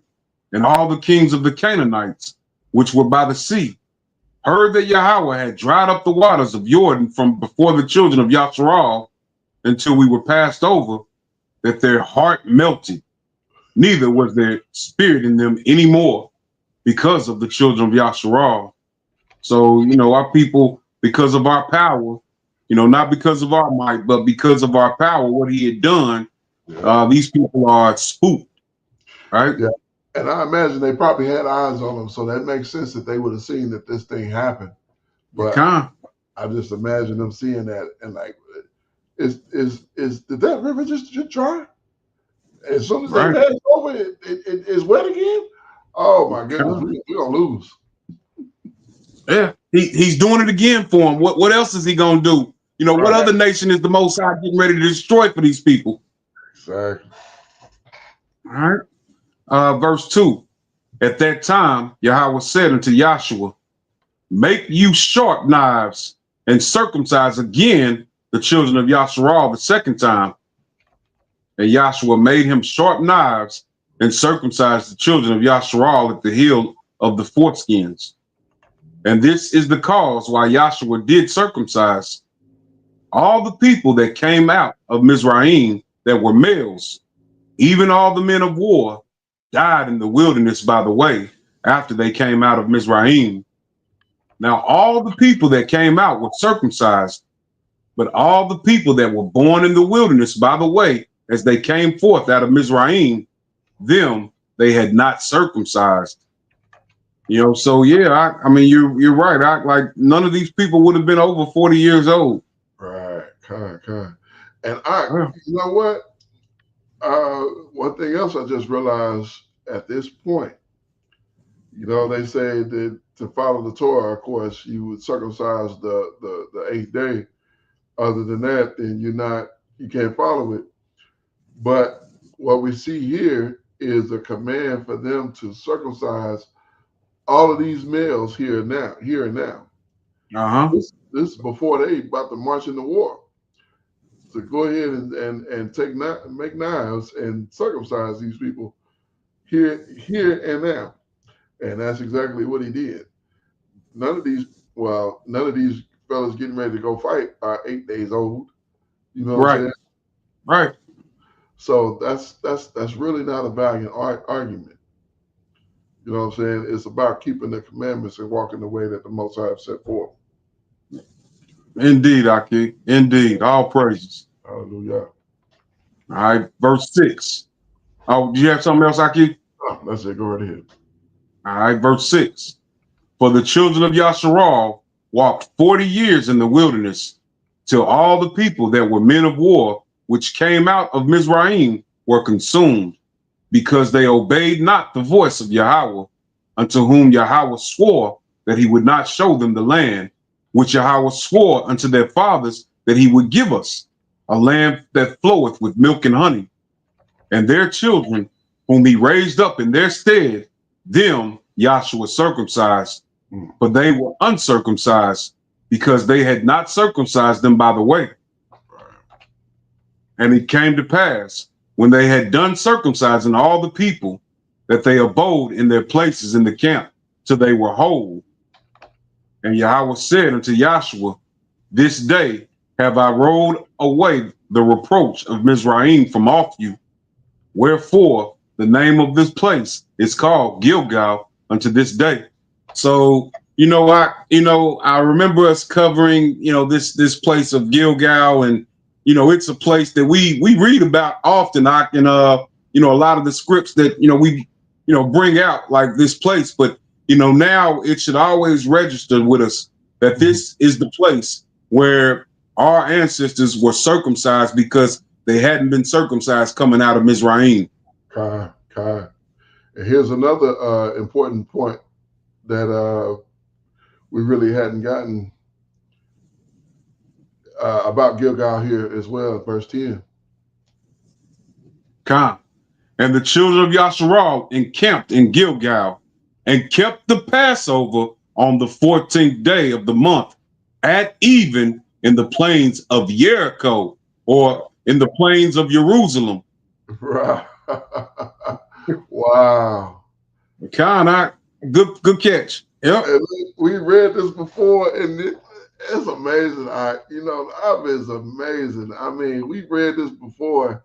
and all the kings of the Canaanites, which were by the sea, heard that Yahweh had dried up the waters of Jordan from before the children of Yasharal until we were passed over, that their heart melted, neither was there spirit in them anymore because of the children of Yasharal. So, our people, because of our power, not because of our might, but because of our power, what he had done, Yeah. these people are spooked, right? Yeah. And I imagine they probably had eyes on them, so that makes sense that they would have seen that this thing happened. You But can. I just imagine them seeing that and like, did that river just dry? As soon as they Right. pass over, it is wet again. Oh my goodness, Con. we gonna lose. Yeah, he's doing it again for him. What else is he gonna do? What Right. other nation is the Most High getting ready to destroy for these people? Exactly. All right. Verse 2. At that time, Yahweh said unto Joshua, make you sharp knives and circumcise again the children of Yasharal the second time. And Joshua made him sharp knives and circumcised the children of Yasharal at the hill of the foreskins. And this is the cause why Joshua did circumcise all the people that came out of Mizraim that were males, even all the men of war, died in the wilderness by the way after they came out of Mizraim. Now all the people that came out were circumcised, but all the people that were born in the wilderness by the way as they came forth out of Mizraim, them they had not circumcised. So yeah, I mean you're right. Like none of these people would have been over 40 years old. Right. Kind. And Yeah. you know what? One thing else I just realized at this point, they say that to follow the Torah, of course, you would circumcise the 8th day. Other than that, then you can't follow it. But what we see here is a command for them to circumcise all of these males here and now. Uh-huh. This is before they about to march into war. To go ahead and make knives and circumcise these people here and now. And that's exactly what he did. None of these none of these fellas getting ready to go fight are 8 days old. You know what I'm Right. saying? Right. So that's really not a valiant argument. You know what I'm saying? It's about keeping the commandments and walking the way that the Most High have set forth. Indeed, Aki. Indeed. All praises. Hallelujah. All right. Verse 6. Oh, do you have something else, Aki? Oh, that's it. Go right ahead. All right. Verse 6. For the children of Yasharal walked 40 years in the wilderness till all the people that were men of war, which came out of Mizraim, were consumed, because they obeyed not the voice of Yahweh, unto whom Yahweh swore that he would not show them the land, which Yahweh swore unto their fathers that he would give us, a land that floweth with milk and honey. And their children, whom he raised up in their stead, them Yahshua circumcised, but they were uncircumcised, because they had not circumcised them by the way. And it came to pass, when they had done circumcising all the people, that they abode in their places in the camp till they were whole. And Yahweh said unto Joshua, this day have I rolled away the reproach of Mizraim from off you. Wherefore the name of this place is called Gilgal unto this day. So, I remember us covering, this place of Gilgal, and it's a place that we read about often. I can a lot of the scripts that we bring out like this place, but now it should always register with us that this is the place where our ancestors were circumcised, because they hadn't been circumcised coming out of Mizraim. Kai. And here's another important point that we really hadn't gotten about Gilgal here as well, verse 10. Khan. And the children of Yasharal encamped in Gilgal, and kept the Passover on the 14th day of the month, at even in the plains of Jericho, or in the plains of Jerusalem. Right. Wow. Khan, good catch. Yep. And we read this before, and it's amazing. The is amazing. I mean, we read this before,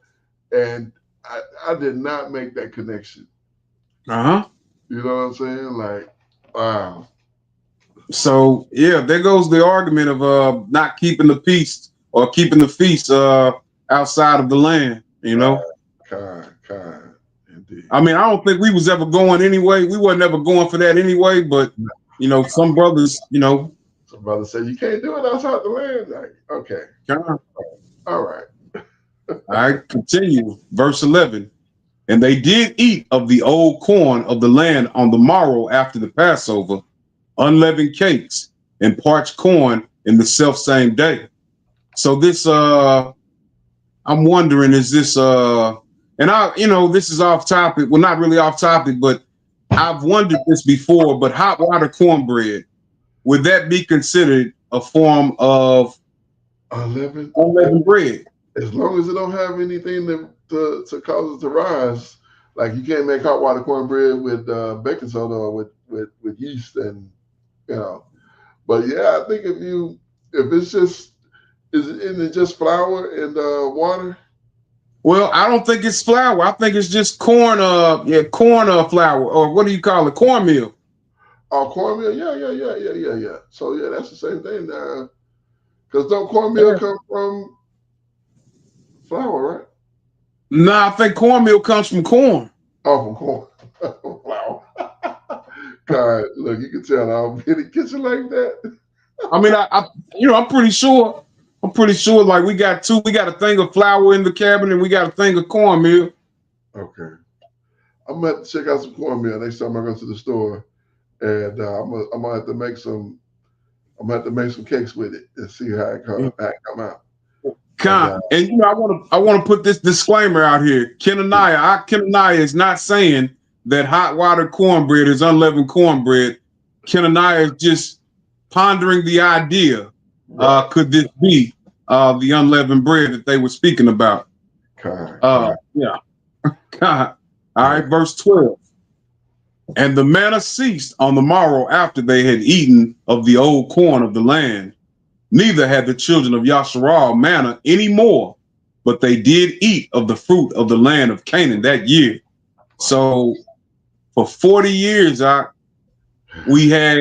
and I did not make that connection. Uh-huh. You know what I'm saying? Like, wow. So yeah, there goes the argument of not keeping the peace or keeping the feast outside of the land. Kind, indeed. I mean, I don't think we was ever going anyway. We wasn't ever going for that anyway. But some brothers, Some brothers say you can't do it outside the land. Like, okay. All right. I continue. Verse 11. And they did eat of the old corn of the land on the morrow after the Passover, unleavened cakes and parched corn in the self same day. So this, I'm wondering, is this, this is off topic. Well, not really off topic, but I've wondered this before, but hot water cornbread, would that be considered a form of unleavened bread? As long as it don't have anything to cause it to rise, like you can't make hot water cornbread with baking soda or with yeast, and But yeah, I think if it's just isn't it just flour and water? Well, I don't think it's flour. I think it's just corn. Corn flour, or what do you call it? Cornmeal. Oh, cornmeal. Yeah. So yeah, that's the same thing. Because don't cornmeal come from flour, right? No, I think cornmeal comes from corn. Oh, from corn. Flour. God, look, you can tell I'm in the kitchen like that. I mean, I'm pretty sure. Like we got a thing of flour in the cabinet, and we got a thing of cornmeal. Okay, I'm gonna have to check out some cornmeal next time I go to the store, and I'm gonna have to make some I'm gonna have to make some cakes with it and see how it come out. And I want to put this disclaimer out here. Kenaniah is not saying that hot water cornbread is unleavened cornbread. Kenaniah is just pondering the idea. Right. Could this be the unleavened bread that they were speaking about? Yeah. All right, verse 12. And the manna ceased on the morrow after they had eaten of the old corn of the land. Neither had the children of Yasharal manna any more, but they did eat of the fruit of the land of Canaan that year. So for 40 years, we had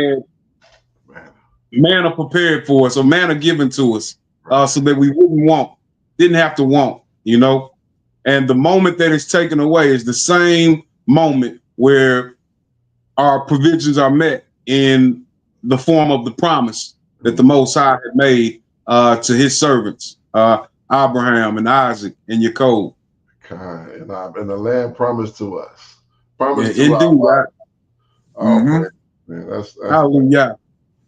manna prepared for us, or manna given to us, so that we didn't have to want, And the moment that it's taken away is the same moment where our provisions are met in the form of the promise that the Most High had made to his servants, Abraham and Isaac and Jacob. And the land promised to us. Promised to indeed. man. That's Hallelujah.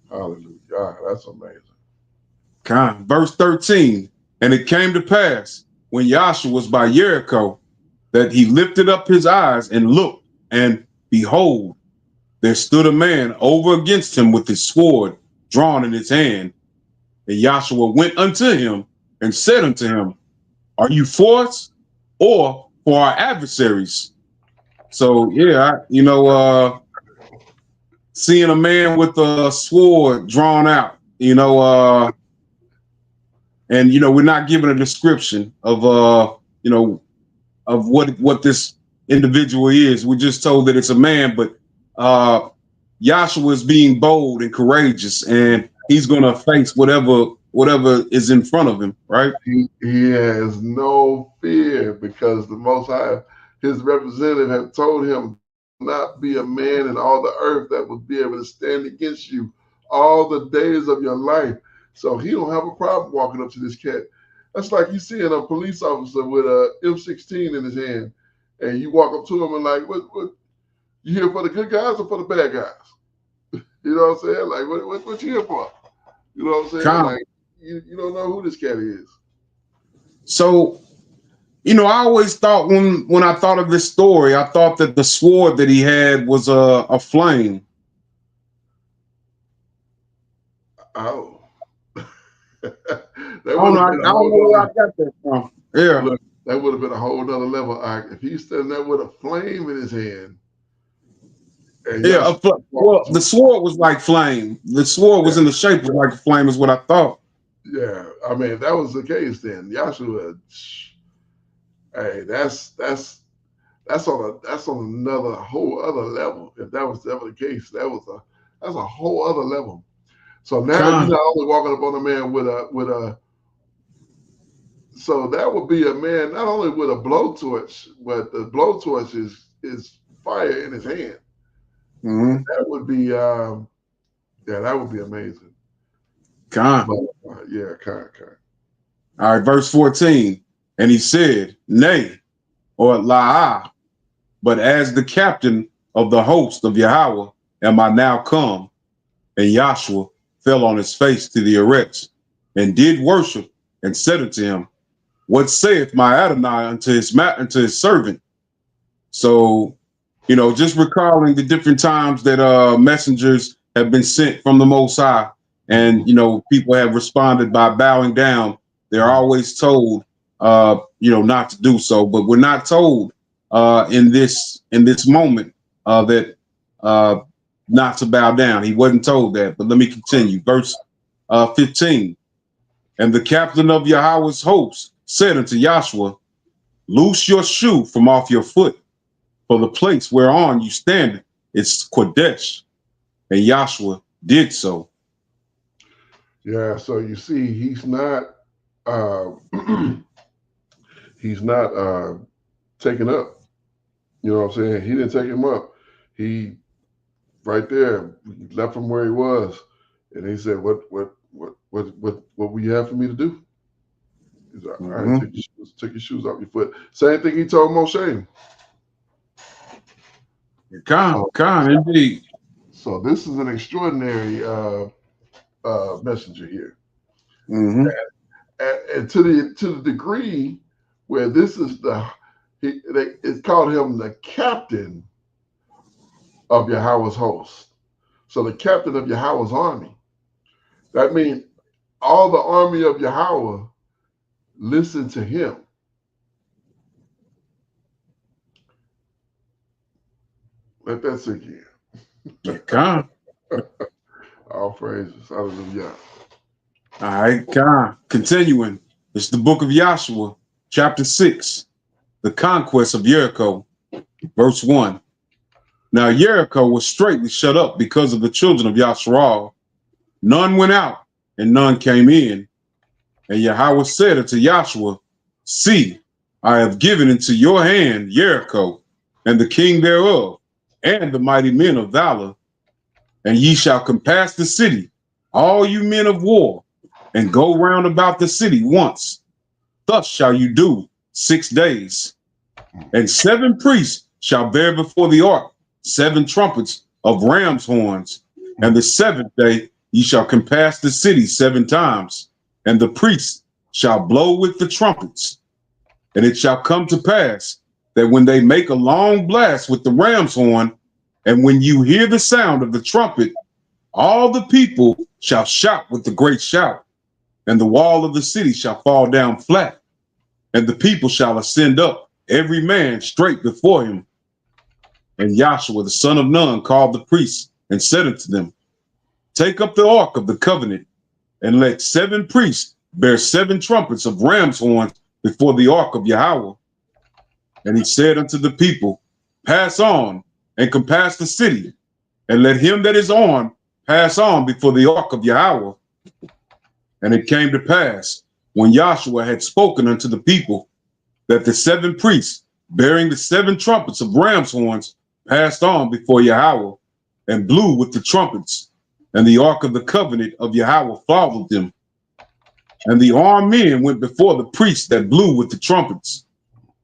Hallelujah. That's amazing. Verse 13. And it came to pass when Yahushua was by Jericho that he lifted up his eyes and looked, and behold, there stood a man over against him with his sword drawn in his hand. And Yahushua went unto him and said unto him, are you for us or for our adversaries? So, seeing a man with a sword drawn out, and we're not given a description of of what this individual is. We're just told that it's a man, but Yahushua is being bold and courageous, and he's going to face whatever is in front of him, right? He has no fear because the Most High, his representative, have told him not be a man in all the earth that would be able to stand against you all the days of your life. So he don't have a problem walking up to this cat. That's like you seeing a police officer with a M16 in his hand, and you walk up to him and like, what you here for the good guys or for the bad guys? You know what I'm saying? Like, what you here for? You know what I'm saying? Like, you don't know who this cat is. So, I always thought when I thought of this story, I thought that the sword that he had was a flame. Oh. I don't know where I got that from. Yeah. Look, that would have been a whole nother level. If he's standing there with a flame in his hand. Well, the sword was like flame. The sword was in the shape of like a flame, is what I thought. Yeah, I mean, if that was the case, then Yahushua, hey, that's on another whole other level. If that was ever the case, that's a whole other level. So now you're not only walking up on a man with a. So that would be a man not only with a blowtorch, but the blowtorch is fire in his hand. Mm-hmm. That would be, that would be amazing. Con. All right, verse 14. And he said, nay, or la'ah, but as the captain of the host of Yahweh am I now come. And Yahushua fell on his face to the earth and did worship and said unto him, what saith my Adonai unto his servant? So, just recalling the different times that messengers have been sent from the Most High, and people have responded by bowing down. They're always told, not to do so, but we're not told in this moment that not to bow down. He wasn't told that. But let me continue. Verse 15. And the captain of Yahweh's host said unto Yahushua, loose your shoe from off your foot, for the place whereon you stand is Kodesh. And Yahushua did so. Yeah, so you see, he's not taken up. You know what I'm saying? He didn't take him up. He right there left him where he was, and he said, "What will you have for me to do?" He's like, all right, take your shoes off your foot. Same thing he told Moshe. Indeed. So this is an extraordinary messenger here. Mm-hmm. And to the degree where this is it's called him the captain of Yahweh's host. So the captain of Yahweh's army. That means all the army of Yahweh listen to him. Let that sink in. Come. All praises. Hallelujah. All right, come. Continuing. It's the book of Yahoshua, chapter 6, the conquest of Jericho, verse 1. Now Jericho was straitly shut up because of the children of Yasharal. None went out, and none came in. And Yahweh said unto Joshua, See, I have given into your hand Jericho, and the king thereof, and the mighty men of valor. And ye shall compass the city, all you men of war, and go round about the city once. Thus shall you do 6 days. And 7 priests shall bear before the ark 7 trumpets of ram's horns. And the 7th day ye shall compass the city 7 times. And the priests shall blow with the trumpets. And it shall come to pass that when they make a long blast with the ram's horn, and when you hear the sound of the trumpet, all the people shall shout with a great shout, and the wall of the city shall fall down flat, and the people shall ascend up, every man straight before him. And Joshua the son of Nun called the priests and said unto them, Take up the ark of the covenant, and let 7 priests bear 7 trumpets of ram's horns before the ark of Yahweh. And he said unto the people, Pass on and compass the city, and let him that is armed pass on before the ark of Yahweh. And it came to pass, when Joshua had spoken unto the people, that the 7 priests, bearing the 7 trumpets of ram's horns, passed on before Yahweh, and blew with the trumpets, and the ark of the covenant of Yahweh followed them. And the armed men went before the priests that blew with the trumpets,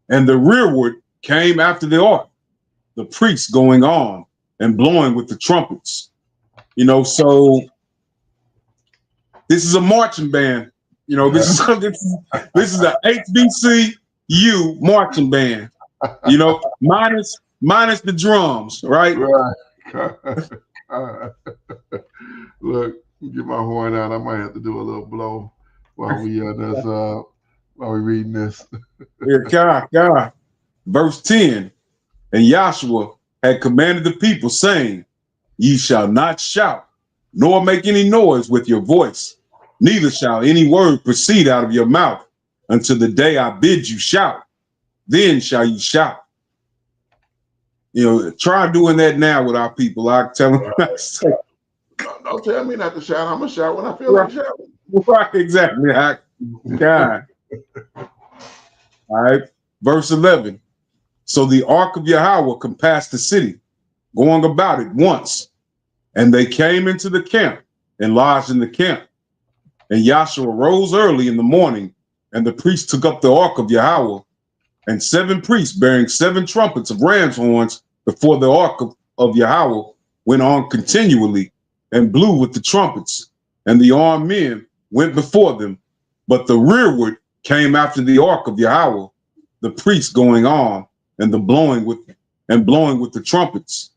and the rearward came after the ark, the priests going on and blowing with the trumpets. So this is a marching band. This is a HBCU marching band. Minus the drums, right? Right. Look, get my horn out. I might have to do a little blow while we reading this. Here, God. Verse 10. And Joshua had commanded the people, saying, Ye shall not shout, nor make any noise with your voice, neither shall any word proceed out of your mouth until the day I bid you shout. Then shall you shout. Try doing that now with our people. I tell them not to say. Don't tell me not to shout. I'm going to shout when I feel like shouting. Right, exactly. God. All right. Verse 11. So the ark of Yahweh compassed the city, going about it once. And they came into the camp and lodged in the camp. And Joshua rose early in the morning, and the priests took up the ark of Yahweh, and 7 priests bearing 7 trumpets of ram's horns before the ark of Yahweh went on continually and blew with the trumpets. And the armed men went before them, but the rearward came after the ark of Yahweh, the priests going on and blowing with the trumpets.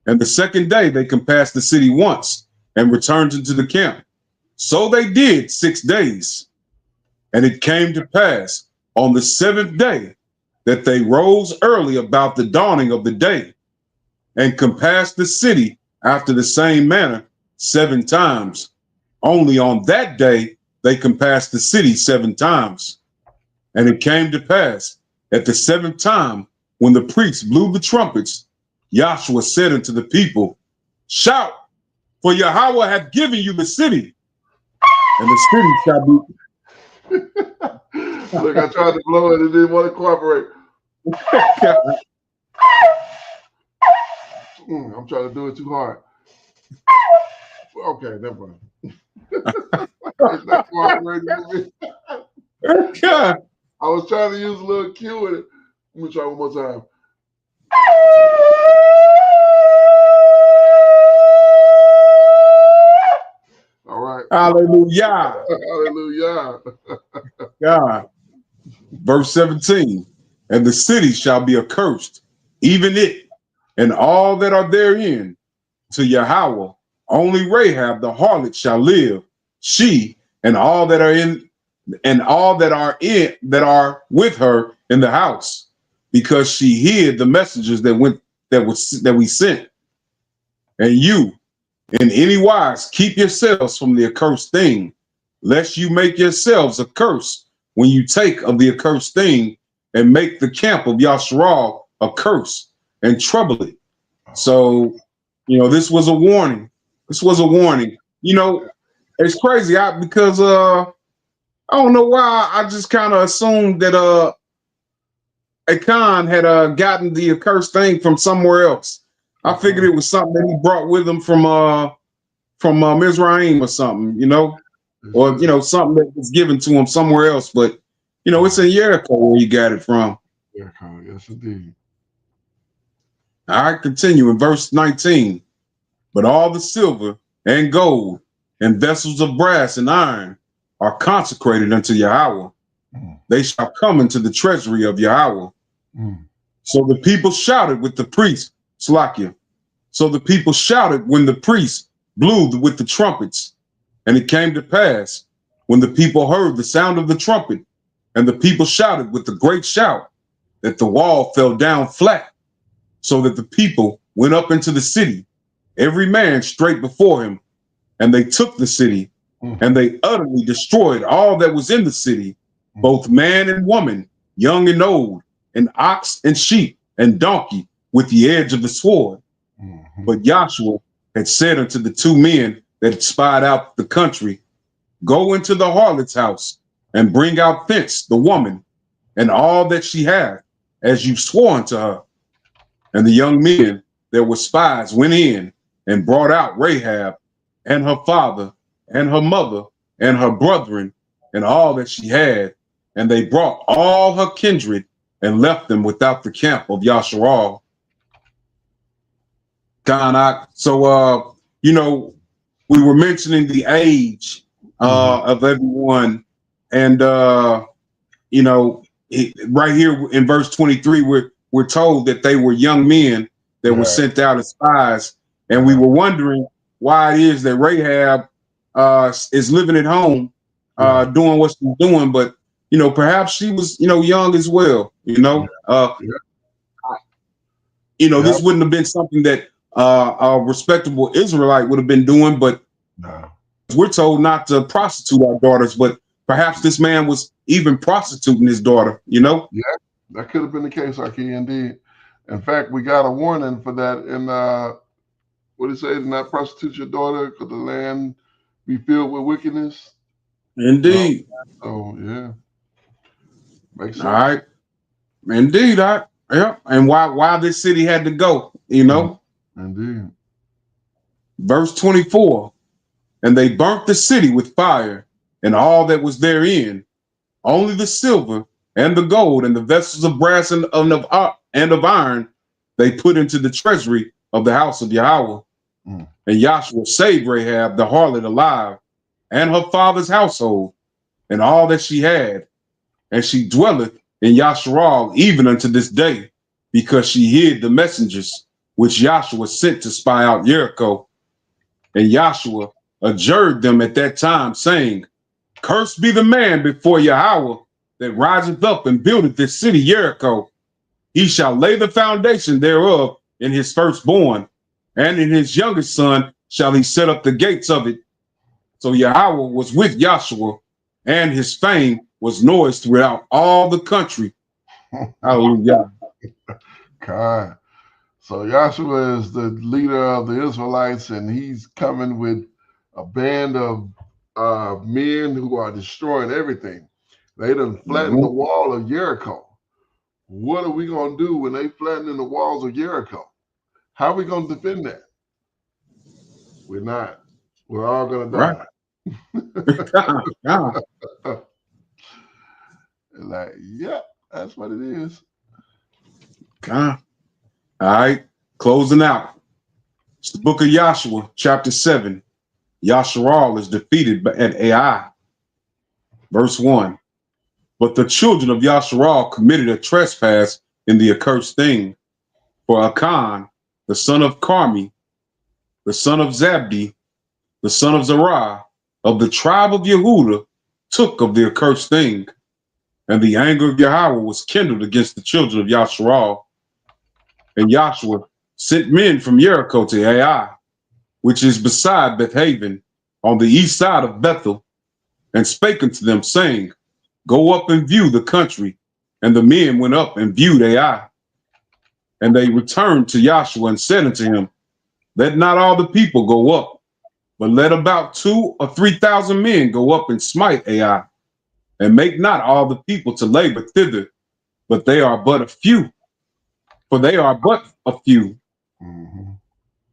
And the 2nd day they compassed the city once and returned into the camp. So they did 6 days. And it came to pass on the 7th day that they rose early about the dawning of the day and compassed the city after the same manner 7 times. Only on that day they compassed the city 7 times. And it came to pass at the 7th time, when the priests blew the trumpets, Joshua said unto the people, Shout, for Yahweh hath given you the city, and the city shall be. Look, I tried to blow it and didn't want to cooperate. I'm trying to do it too hard. Okay, never mind. It's not cooperating with me. I was trying to use a little cue in it. Let me try one more time. All right. Hallelujah. Hallelujah. God. Verse 17. And the city shall be accursed, even it, and all that are therein, to Yahweh. Only Rahab the harlot shall live, she and all that are in, and all that are with her in the house, because she hid the messengers that we sent. And you, in any wise, keep yourselves from the accursed thing, lest you make yourselves a curse when you take of the accursed thing and make the camp of Yasharal a curse and trouble it. So, this was a warning. This was a warning. It's crazy because I don't know why I just kind of assumed that Achan had gotten the accursed thing from somewhere else. I figured it was something that he brought with him from Mizraim or something, or something that was given to him somewhere else. But it's in Jericho where he got it from. Jericho, yes, indeed. All right, continue in verse 19. But all the silver and gold and vessels of brass and iron are consecrated unto Yahweh. They shall come into the treasury of Yahweh. So the people shouted with the priest, Slakia. So the people shouted when the priest blew with the trumpets. And it came to pass, when the people heard the sound of the trumpet, and the people shouted with a great shout, that the wall fell down flat, so that the people went up into the city, every man straight before him, and they took the city, and they utterly destroyed all that was in the city, both man and woman, young and old, and ox and sheep and donkey, with the edge of the sword. But Yahushua had said unto the two men that had spied out the country, go into the harlot's house, and bring out thence the woman, and all that she hath, as you swore unto her. And the young men that were spies went in, and brought out Rahab, and her father, and her mother, and her brethren, and all that she had, and they brought all her kindred, and left them without the camp of Yasharal. So, we were mentioning the age of everyone, and right here in verse 23, we're told that they were young men that were sent out as spies, and we were wondering why it is that Rahab is living at home, doing what she's doing, but perhaps she was young as well. This wouldn't have been something that a respectable Israelite would have been doing, but we're told not to prostitute our daughters, but perhaps this man was even prostituting his daughter, Yeah, that could have been the case, Aki, indeed. In fact, we got a warning for that in what it says, not prostitute your daughter, because the land be filled with wickedness. Indeed. So yeah. Makes sense. All right. Indeed. Yeah. And why this city had to go, Indeed. Verse 24. And they burnt the city with fire, and all that was therein, only the silver and the gold and the vessels of brass and of iron they put into the treasury of the house of Yahweh. And Yahushua saved Rahab the harlot alive, and her father's household, and all that she had, and she dwelleth in Yasharal even unto this day, because she hid the messengers which Yahushua sent to spy out Jericho. And Yahushua adjured them at that time, saying, cursed be the man before Yahweh that riseth up and buildeth this city Jericho. He shall lay the foundation thereof in his firstborn, and in his youngest son shall he set up the gates of it. So Yahweh was with Yahushua, and his fame was noised throughout all the country. Hallelujah. God. So Yahushua is the leader of the Israelites, and he's coming with a band of men who are destroying everything. They done flattened the wall of Jericho. What are we going to do when they flatten the walls of Jericho? How are we going to defend that? We're not. We're all going to die. Right. Like, yeah, that's what it is. All right, closing out. It's the book of Joshua, chapter 7. Yasharal is defeated at Ai. Verse 1. But the children of Yasharal committed a trespass in the accursed thing. For Achan, the son of Carmi, the son of Zabdi, the son of Zerah, of the tribe of Yehuda, took of the accursed thing. And the anger of Yahweh was kindled against the children of Yasharal. And Joshua sent men from Jericho to Ai, which is beside Bethaven, on the east side of Bethel, and spake unto them, saying, Go up and view the country. And the men went up and viewed Ai. And they returned to Joshua and said unto him, Let not all the people go up, but let about 2,000 or 3,000 men go up and smite Ai. And make not all the people to labor thither, but they are but a few. For they are but a few. Mm-hmm.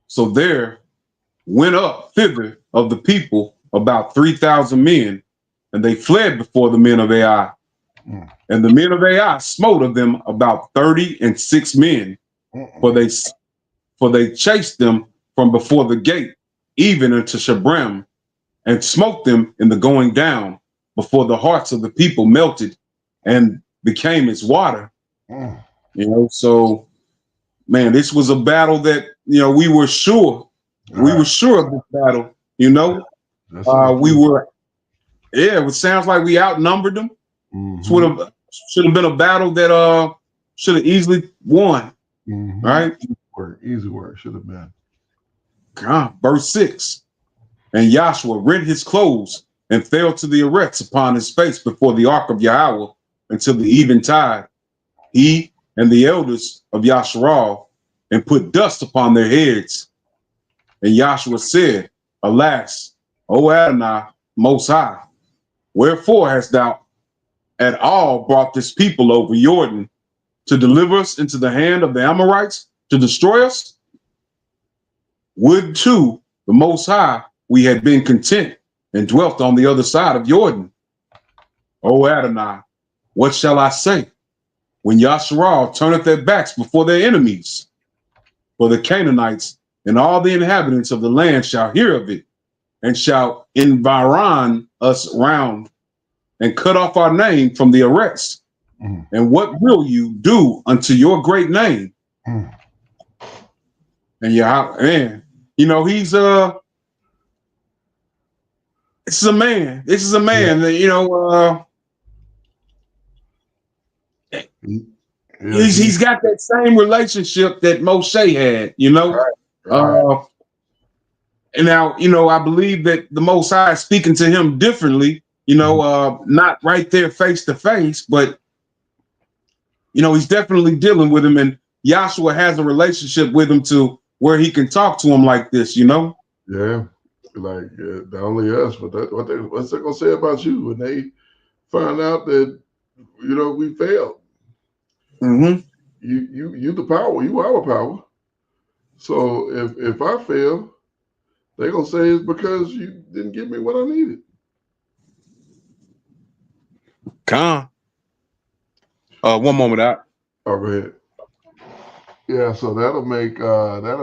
So there went up thither of the people about 3,000 men, and they fled before the men of Ai. Mm. And the men of Ai smote of them about 36 men, for they chased them from before the gate, even unto Shebrem, and smote them in the going down, before the hearts of the people melted and became as water. Mm. So, man, this was a battle that, we were sure. We were sure of this battle, we were, it sounds like we outnumbered them. Mm-hmm. Should have been a battle that should have easily won. Mm-hmm. Right? Easy work should have been. Verse 6. And Joshua rent his clothes and fell to the erects upon his face before the ark of Yahweh until the eventide, he and the elders of Yasharal, and put dust upon their heads. And Joshua said, Alas, O Adonai, Most High, wherefore hast thou at all brought this people over Jordan to deliver us into the hand of the Amorites to destroy us? Would to the Most High we had been content and dwelt on the other side of Jordan. O Adonai, what shall I say when Yasharal turneth their backs before their enemies? For the Canaanites and all the inhabitants of the land shall hear of it, and shall environ us round, and cut off our name from the arrest. Mm. And what will you do unto your great name? Mm. And man, he's this is a man. This is a man that, he's got that same relationship that Moshe had, Right. And now, I believe that the Most High is speaking to him differently, not right there face to face, but he's definitely dealing with him, and Joshua has a relationship with him to where he can talk to him like this, Yeah, like not only us, but what's they gonna say about you when they find out that we failed? Mm-hmm. You the power, you our power. So if I fail, they're gonna say it's because you didn't give me what I needed. One moment out. All right. Yeah, so that'll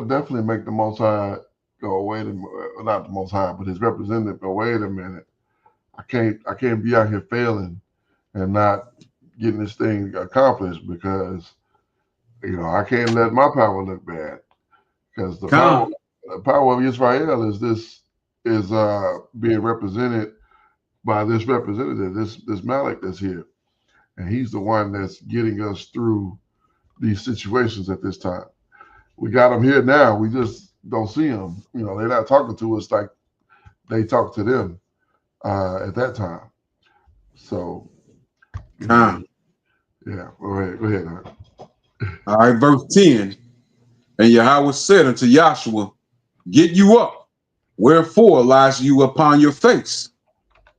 definitely make the Most High go, not the Most High, but his representative go, wait a minute. I can't be out here failing and not getting this thing accomplished because I can't let my power look bad. Because the power of Israel is being represented by this representative, this Malik that's here. And he's the one that's getting us through these situations at this time. We got them here now. We just don't see them. They're not talking to us like they talked to them at that time. So, yeah. All right, go ahead. All right, verse 10. And Yahweh said unto Joshua, Get you up. Wherefore lies you upon your face?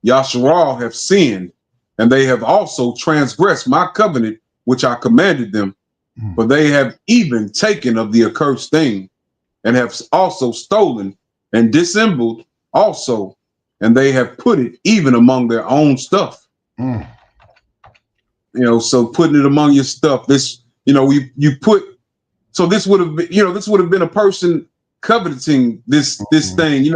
Yasharal have sinned, and they have also transgressed my covenant, which I commanded them. For they have even taken of the accursed thing, and have also stolen and dissembled also, and they have put it even among their own stuff. So putting it among your stuff, this, you put, so this would have been, this would have been a person coveting this thing,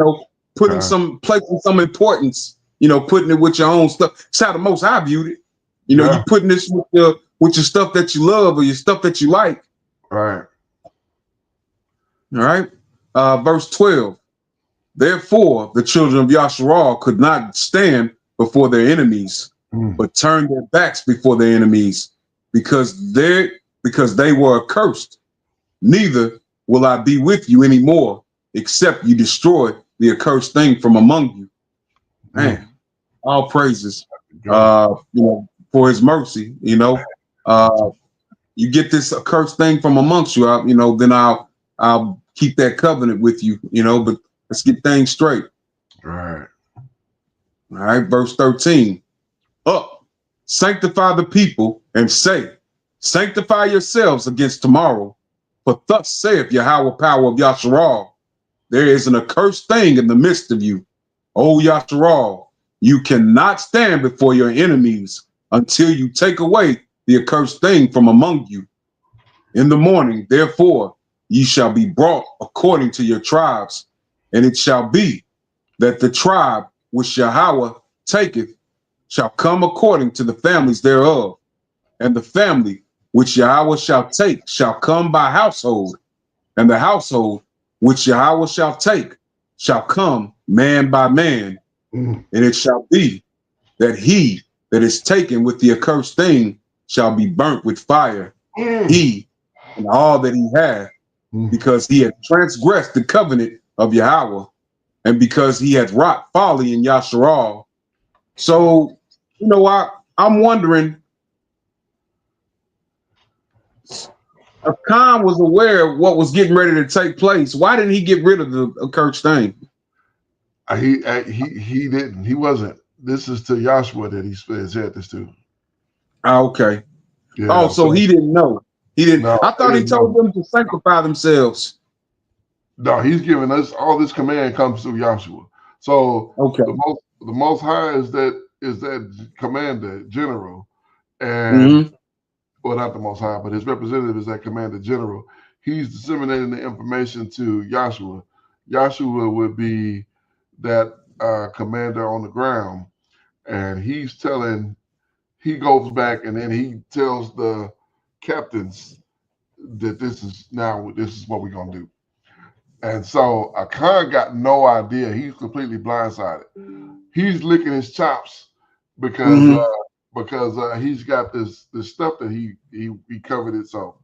placing some importance, putting it with your own stuff. It's how the Most High viewed it. You putting this with your stuff that you love or your stuff that you like. Right. All right. Verse 12. Therefore, the children of Yahushua could not stand before their enemies, but turned their backs before their enemies, because they were accursed. Neither will I be with you anymore, except you destroy the accursed thing from among you. Man, all praises, for his mercy. You get this accursed thing from amongst you. Then I'll keep that covenant with you. But let's get things straight. Right. All right. Verse 13. Up, sanctify the people, and say, sanctify yourselves against tomorrow. For thus saith Yahweh, power of Yahushua, there is an accursed thing in the midst of you. O Yahushua, you cannot stand before your enemies until you take away the accursed thing from among you. In the morning, therefore, ye shall be brought according to your tribes, and it shall be that the tribe which Yahweh taketh shall come according to the families thereof, and the family which Yahweh shall take shall come by household, and the household which Yahweh shall take shall come man by man. And it shall be that he that is taken with the accursed thing shall be burnt with fire, he and all that he hath, because he had transgressed the covenant of Yahweh, and because he had wrought folly in Yahshua. So, I'm wondering, if Khan was aware of what was getting ready to take place, why didn't he get rid of the accursed thing? He didn't. He wasn't. This is to Yahushua that he said this to. Okay. Yeah, so he didn't know. He didn't. No, I thought he told them to sanctify themselves. No, he's giving us all this command comes through Yahushua. So okay, the most high is that commander general, and well, not the most high, but his representative is that commander general. He's disseminating the information to Yahushua. Yahushua would be that commander on the ground, and he goes back and then he tells the captains that this is what we're gonna do. And so Akan got no idea. He's completely blindsided. He's licking his chops because he's got this stuff that he covered it. So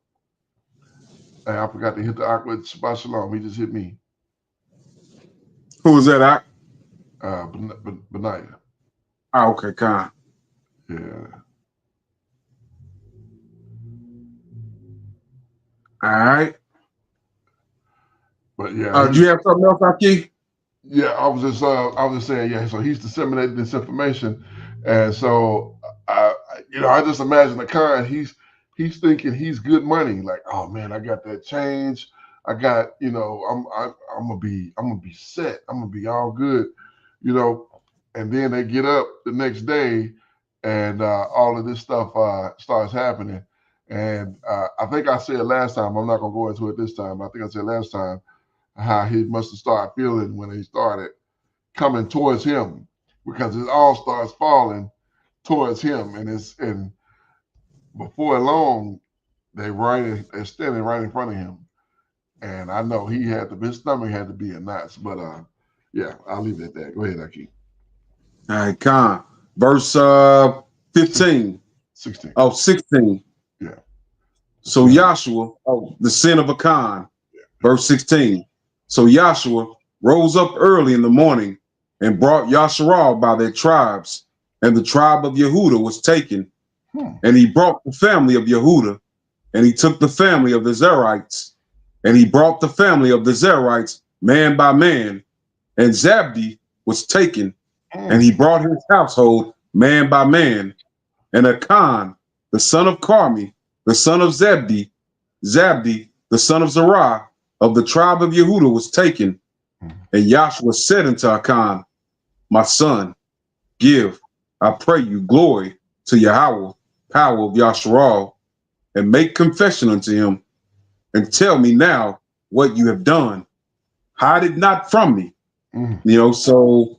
and I forgot to hit the awkward Shabbat Shalom. He just hit me. Who was that? Benaiah. Okay, Khan. Yeah. All right. But yeah. Do you have something else, Aki? Yeah, I was just saying, yeah. So he's disseminating this information, and so I just imagine the kind he's thinking he's good money. Like, oh man, I got that change. I got, I'm gonna be set. I'm gonna be all good, And then they get up the next day, and all of this stuff starts happening. And I think I said last time. I'm not gonna go into it this time. I think I said last time how he must have started feeling when he started coming towards him, because it all starts falling towards him, and before long they're standing right in front of him, and I know his stomach had to be in knots, but yeah, I'll leave it at that. Go ahead, Aki. All right, Khan. Verse 15. 16. Oh, 16. Yeah. So Yahushua, the sin of Akan. Yeah. Verse 16. So Yahushua rose up early in the morning and brought Yasharal by their tribes, and the tribe of Yehuda was taken. And he brought the family of Yehuda, and he took the family of the Zerites, and he brought the family of the Zerites man by man, and Zabdi was taken, and he brought his household man by man, and Akan, the son of Carmi, the son of Zabdi, the son of Zerah, of the tribe of Yehuda was taken. And Yahushua said unto Akan, my son, give, I pray you, glory to Yahweh, power of Yahshua, and make confession unto him, and tell me now what you have done. Hide it not from me. You know, so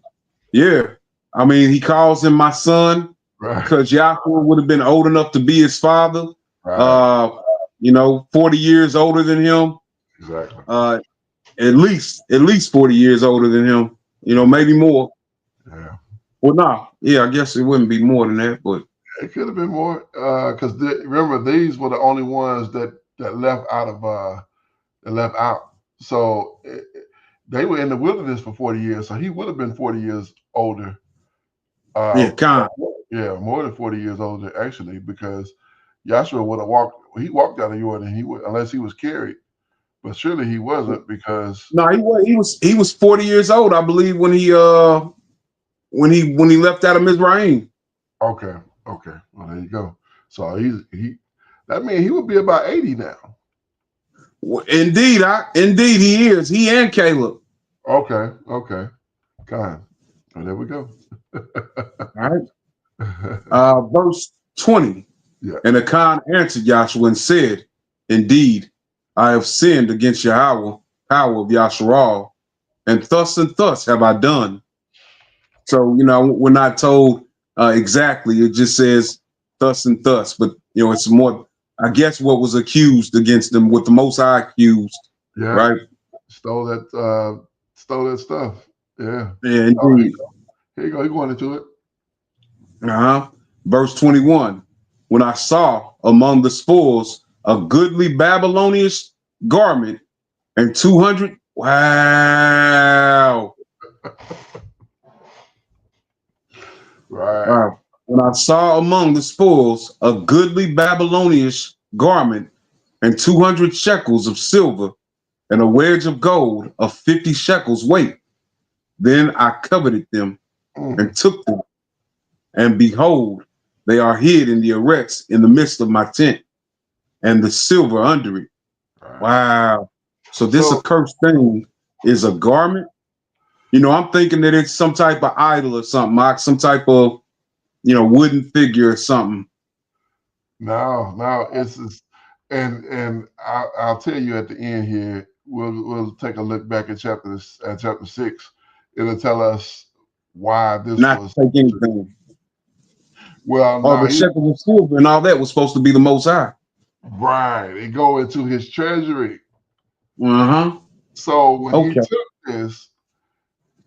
yeah. I mean, he calls him my son Right. because Yahuwah would have been old enough to be his father. Right. You know, 40 years older than him. Exactly. At least 40 years older than him. You know, maybe more. Yeah. Well, nah. Yeah, I guess it wouldn't be more than that, but It could have been more. Because remember, these were the only ones that left out of that left out. So they were in the wilderness for 40 years. So he would have been 40 years older. yeah, kind. Yeah, more than 40 years older actually, because Joshua would have walked. He walked out of Jordan. He would, unless he was carried, but surely he wasn't because. No, he was 40 years old, I believe, when he left out of Mizraim. Okay, okay. Well, there you go. So he that means he would be about 80 now. Indeed, indeed he is. He and Caleb. Okay, okay. Kind. Well, there we go. All right. Verse 20. Yeah. And Achan answered Joshua and said, indeed, I have sinned against Yahweh, power of Yasharal, and thus have I done. So, you know, we're not told exactly. It just says thus and thus, but you know, it's more, I guess, what was accused against them, what the Most High accused. Yeah. Right. Stole that stuff. Yeah. Yeah, indeed. Here you go. He going into it. Verse 21. When I saw among the spoils a goodly Babylonian garment and 200. Wow. Right. Wow. When I saw among the spoils a goodly Babylonian garment and 200 shekels of silver and a wedge of gold of 50 shekels weight, then I coveted them and took them. And behold, they are hid in the arets in the midst of my tent, and the silver under it. Right. Wow. So this accursed thing is a garment. You know, I'm thinking that it's some type of idol or something, like some type of, you know, wooden figure or something. No, it's and I'll tell you at the end here. We'll take a look back at chapter 6. It'll tell us why this not was. Take anything. Well, all the shekels of silver and all that was supposed to be the Most High. Right. It go into his treasury. So when he took this,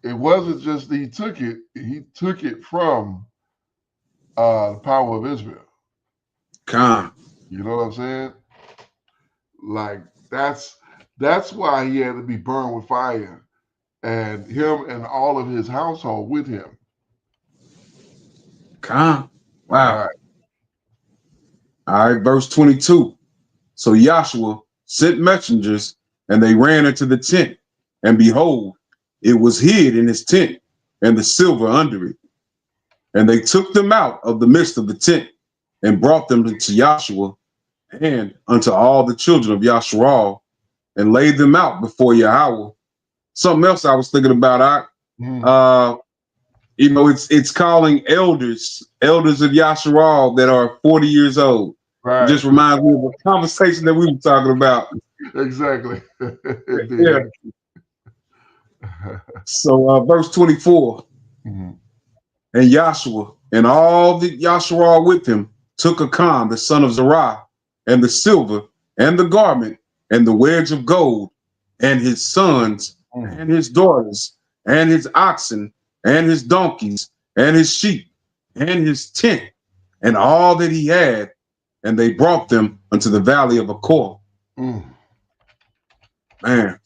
it wasn't just he took it from the power of Israel. You know what I'm saying? Like that's why he had to be burned with fire, and him and all of his household with him. Wow. All right, verse 22. So Yahushua sent messengers, and they ran into the tent, and behold, it was hid in his tent, and the silver under it. And they took them out of the midst of the tent, and brought them to Yahushua and unto all the children of Yasharal, and laid them out before Yahweh. Something else I was thinking about, you know, it's calling elders of Yasharal that are 40 years old. Right. It just reminds me of the conversation that we were talking about. Exactly. Yeah. So verse 24. And Joshua and all the Yasharal with him took Achan, the son of Zerah, and the silver and the garment and the wedge of gold and his sons and his daughters and his oxen and his donkeys and his sheep and his tent and all that he had, and they brought them unto the valley of Achor. Man,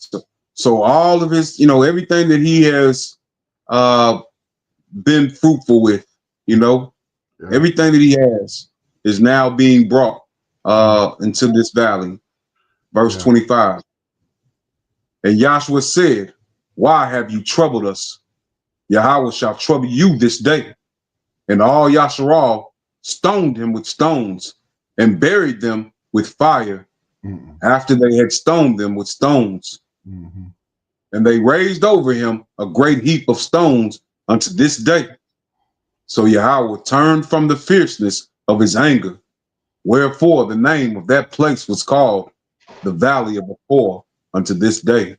so all of his, you know, everything that he has been fruitful with, you know, everything that he has is now being brought into this valley. Verse 25. And Joshua said, why have you troubled us? Yahweh shall trouble you this day. And all Yasharal stoned him with stones and buried them with fire after they had stoned them with stones. And they raised over him a great heap of stones unto this day. So Yahweh turned from the fierceness of his anger, wherefore the name of that place was called the Valley of Achor unto this day.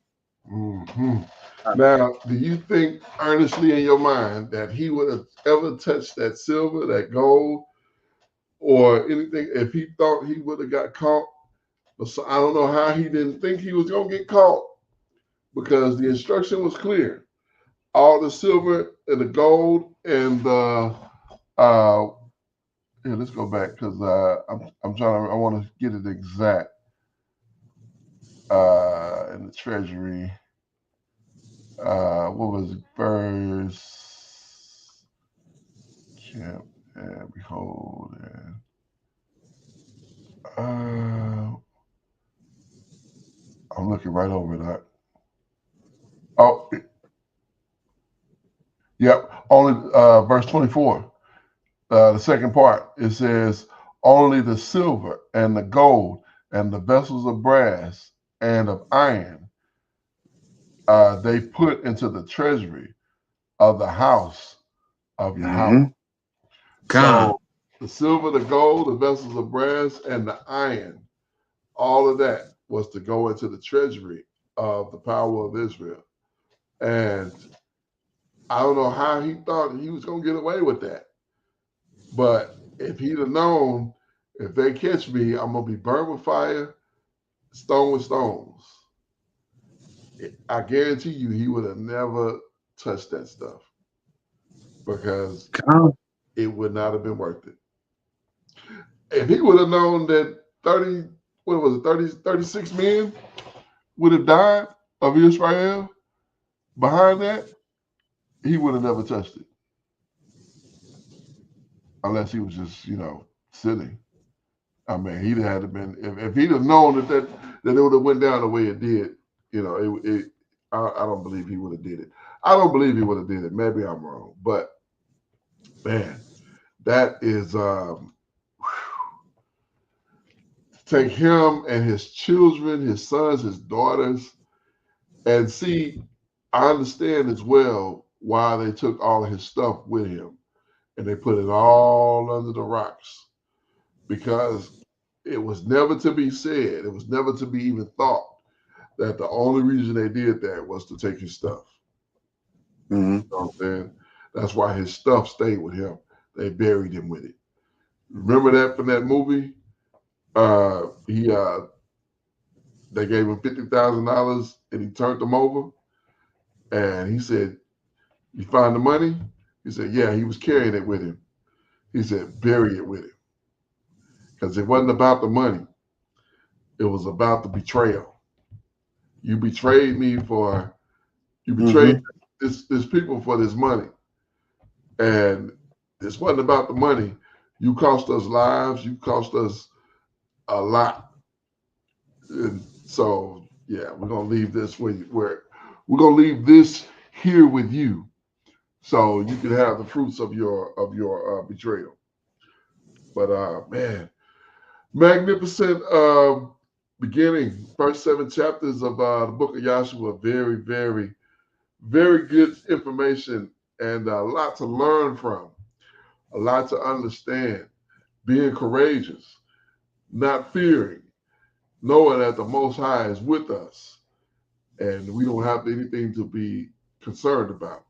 Now, do you think earnestly in your mind that he would have ever touched that silver, that gold, or anything if he thought he would have got caught? So I don't know how he didn't think he was going to get caught because the instruction was clear. All the silver and the gold and the here, let's go back because I'm trying to, I want to get it exact in the treasury. What was it? Verse camp and behold and I'm looking right over that. Oh, yep. Only verse 24. The second part, it says, only the silver and the gold and the vessels of brass and of iron they put into the treasury of the house of Yahweh. So the silver, the gold, the vessels of brass, and the iron, all of that was to go into the treasury of the power of Israel. And I don't know how he thought he was going to get away with that. But if he'd have known, if they catch me, I'm going to be burned with fire, stoned with stones. I guarantee you he would have never touched that stuff because it would not have been worth it. If he would have known that 36 men would have died of Israel behind that, he would have never touched it. Unless he was just, silly. I mean, he'd have had to been, if he'd have known that it would have went down the way it did, I don't believe he would have did it. I don't believe he would have did it. Maybe I'm wrong. But, man, that is, take him and his children, his sons, his daughters, and see, I understand as well why they took all of his stuff with him and they put it all under the rocks because it was never to be said, it was never to be even thought that the only reason they did that was to take his stuff. You know what I'm saying? That's why his stuff stayed with him. They buried him with it. Remember that from that movie? They gave him $50,000 and he turned them over. And he said, "You find the money?" He said, "Yeah." He was carrying it with him. He said, "Bury it with him," because it wasn't about the money. It was about the betrayal. You betrayed me you betrayed this people for this money, and this wasn't about the money. You cost us lives. You cost us a lot. And so, yeah, we're gonna leave this where we're gonna leave this here with you, so you can have the fruits of your betrayal. But man, magnificent beginning. First 7 chapters of the book of Yahoshua. Very, very, very good information and a lot to learn from, a lot to understand. Being courageous, not fearing, knowing that the Most High is with us and we don't have anything to be concerned about,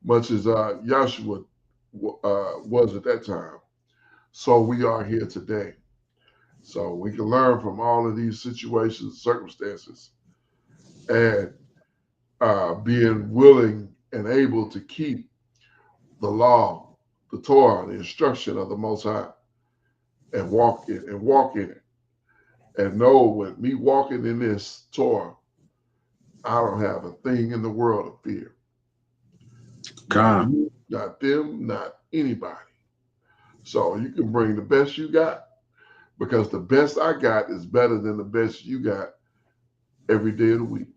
much as Yahushua was at that time. So we are here today. So we can learn from all of these situations, circumstances, and being willing and able to keep the law, the Torah, the instruction of the Most High, and walk in it. And know with me walking in this Torah, I don't have a thing in the world of fear. Not them, not anybody. So you can bring the best you got, because the best I got is better than the best you got every day of the week.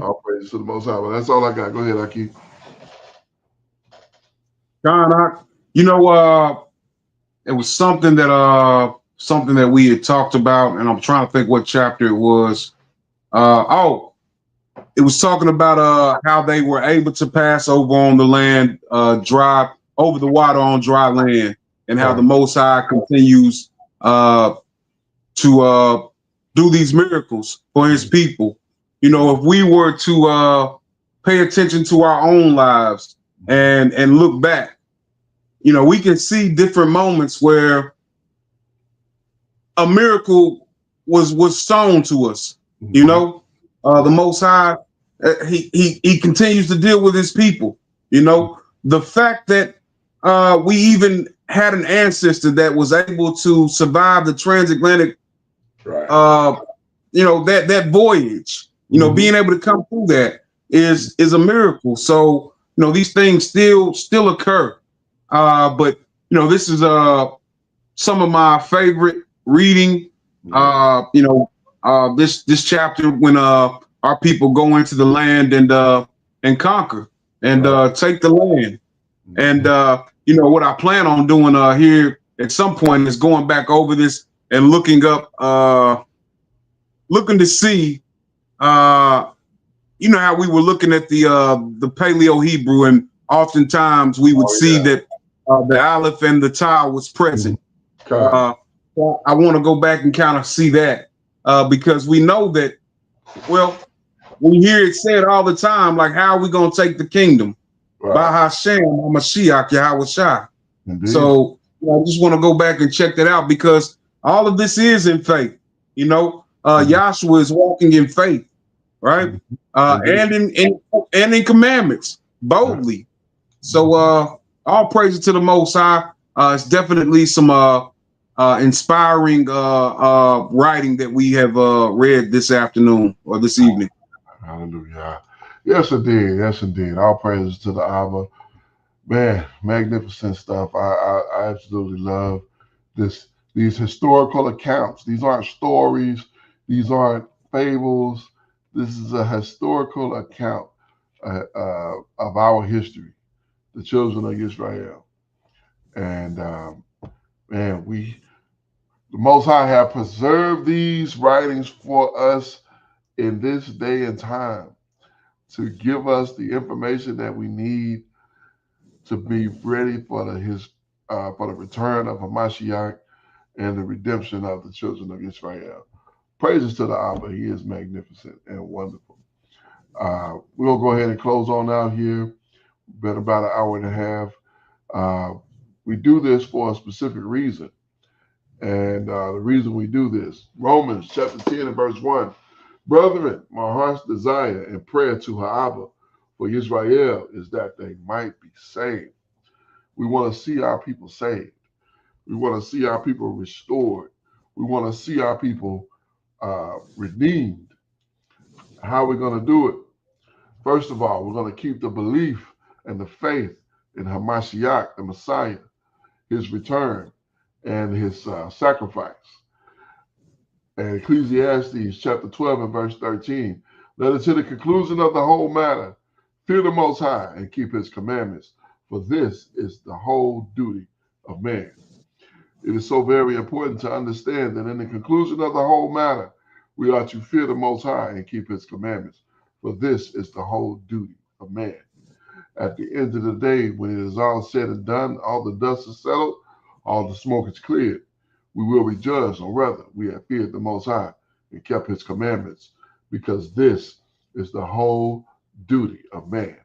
All praise to the Most High. Well, that's all I got. Go ahead, Aki. God, it was something that we had talked about, and I'm trying to think what chapter it was. It was talking about how they were able to pass over on the land, over the water on dry land, and how the Most High continues to do these miracles for his people. You know, if we were to pay attention to our own lives and look back, you know, we can see different moments where a miracle was shown to us. You know, the Most High, he continues to deal with his people. You know, the fact that we even had an ancestor that was able to survive the transatlantic, Right. you know, that voyage. You know, being able to come through that is a miracle. So you know, these things still occur. But you know, this is some of my favorite reading. You know, this chapter when our people go into the land and conquer and take the land. And you know what I plan on doing here at some point is going back over this and looking up, looking to see, you know how we were looking at the Paleo Hebrew, and oftentimes we would see that the Aleph and the Tau was present. So I want to go back and kind of see that because we know that, well, we hear it said all the time, like, how are we going to take the kingdom? By Hashem, Mashiach, Yahoshua. So you know, I just want to go back and check that out because all of this is in faith. You know, Yahushua is walking in faith, right? And in commandments boldly. So all praises to the Most High. It's definitely some inspiring writing that we have read this afternoon or this evening. Hallelujah. Yes, indeed. Yes, indeed. All praises to the Abba. Man, magnificent stuff. I absolutely love these historical accounts. These aren't stories. These aren't fables. This is a historical account of our history, the children of Israel. And man, the Most High have preserved these writings for us in this day and time to give us the information that we need to be ready for the return of Hamashiach and the redemption of the children of Israel. Praises to the Abba. He is magnificent and wonderful. We're going to go ahead and close on out here. Been about an hour and a half. We do this for a specific reason. And the reason we do this, Romans chapter 10 and verse 1. Brethren, my heart's desire and prayer to Abba for Israel is that they might be saved. We want to see our people saved. We want to see our people restored. We want to see our people redeemed. How are we going to do it? First of all, we're going to keep the belief and the faith in Hamashiach, the Messiah, his return, and his sacrifice. And Ecclesiastes chapter 12 and verse 13. Let us to the conclusion of the whole matter. Fear the Most High and keep his commandments, for this is the whole duty of man. It is so very important to understand that in the conclusion of the whole matter, we are to fear the Most High and keep his commandments, for this is the whole duty of man. At the end of the day, when it is all said and done, all the dust is settled, all the smoke is cleared, we will be judged on whether we have feared the Most High and kept his commandments, because this is the whole duty of man.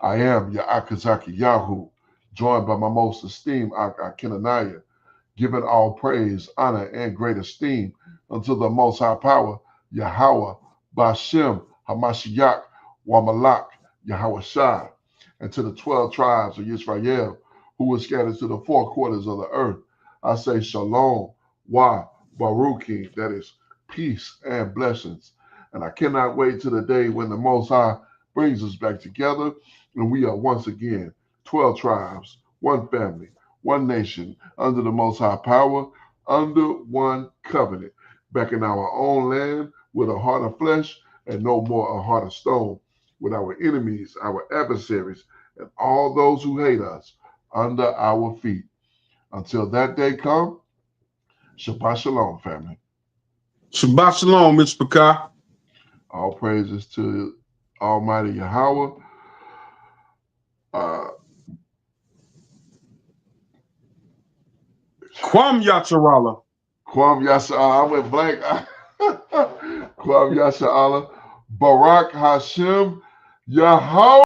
I am Yaakazaki Yahu, joined by my most esteemed Akinanaya, giving all praise, honor, and great esteem unto the Most High Power, Yahweh, Bashem, Hamashiach, Wamalak, Yahushua, and to the 12 tribes of Israel who were scattered to the four quarters of the earth. I say shalom, wa, baruki, that is peace and blessings. And I cannot wait till the day when the Most High brings us back together and we are once again 12 tribes, one family, one nation, under the Most High Power, under one covenant, back in our own land with a heart of flesh and no more a heart of stone, with our enemies, our adversaries, and all those who hate us under our feet. Until that day come, Shabbat Shalom, family. Shabbat Shalom, Mr. Pekah. All praises to Almighty Yahweh. Kwam Yasharala. Kwam Yasha Allah. I went blank. Kwam Yasha Allah. Barak Hashem Yahweh.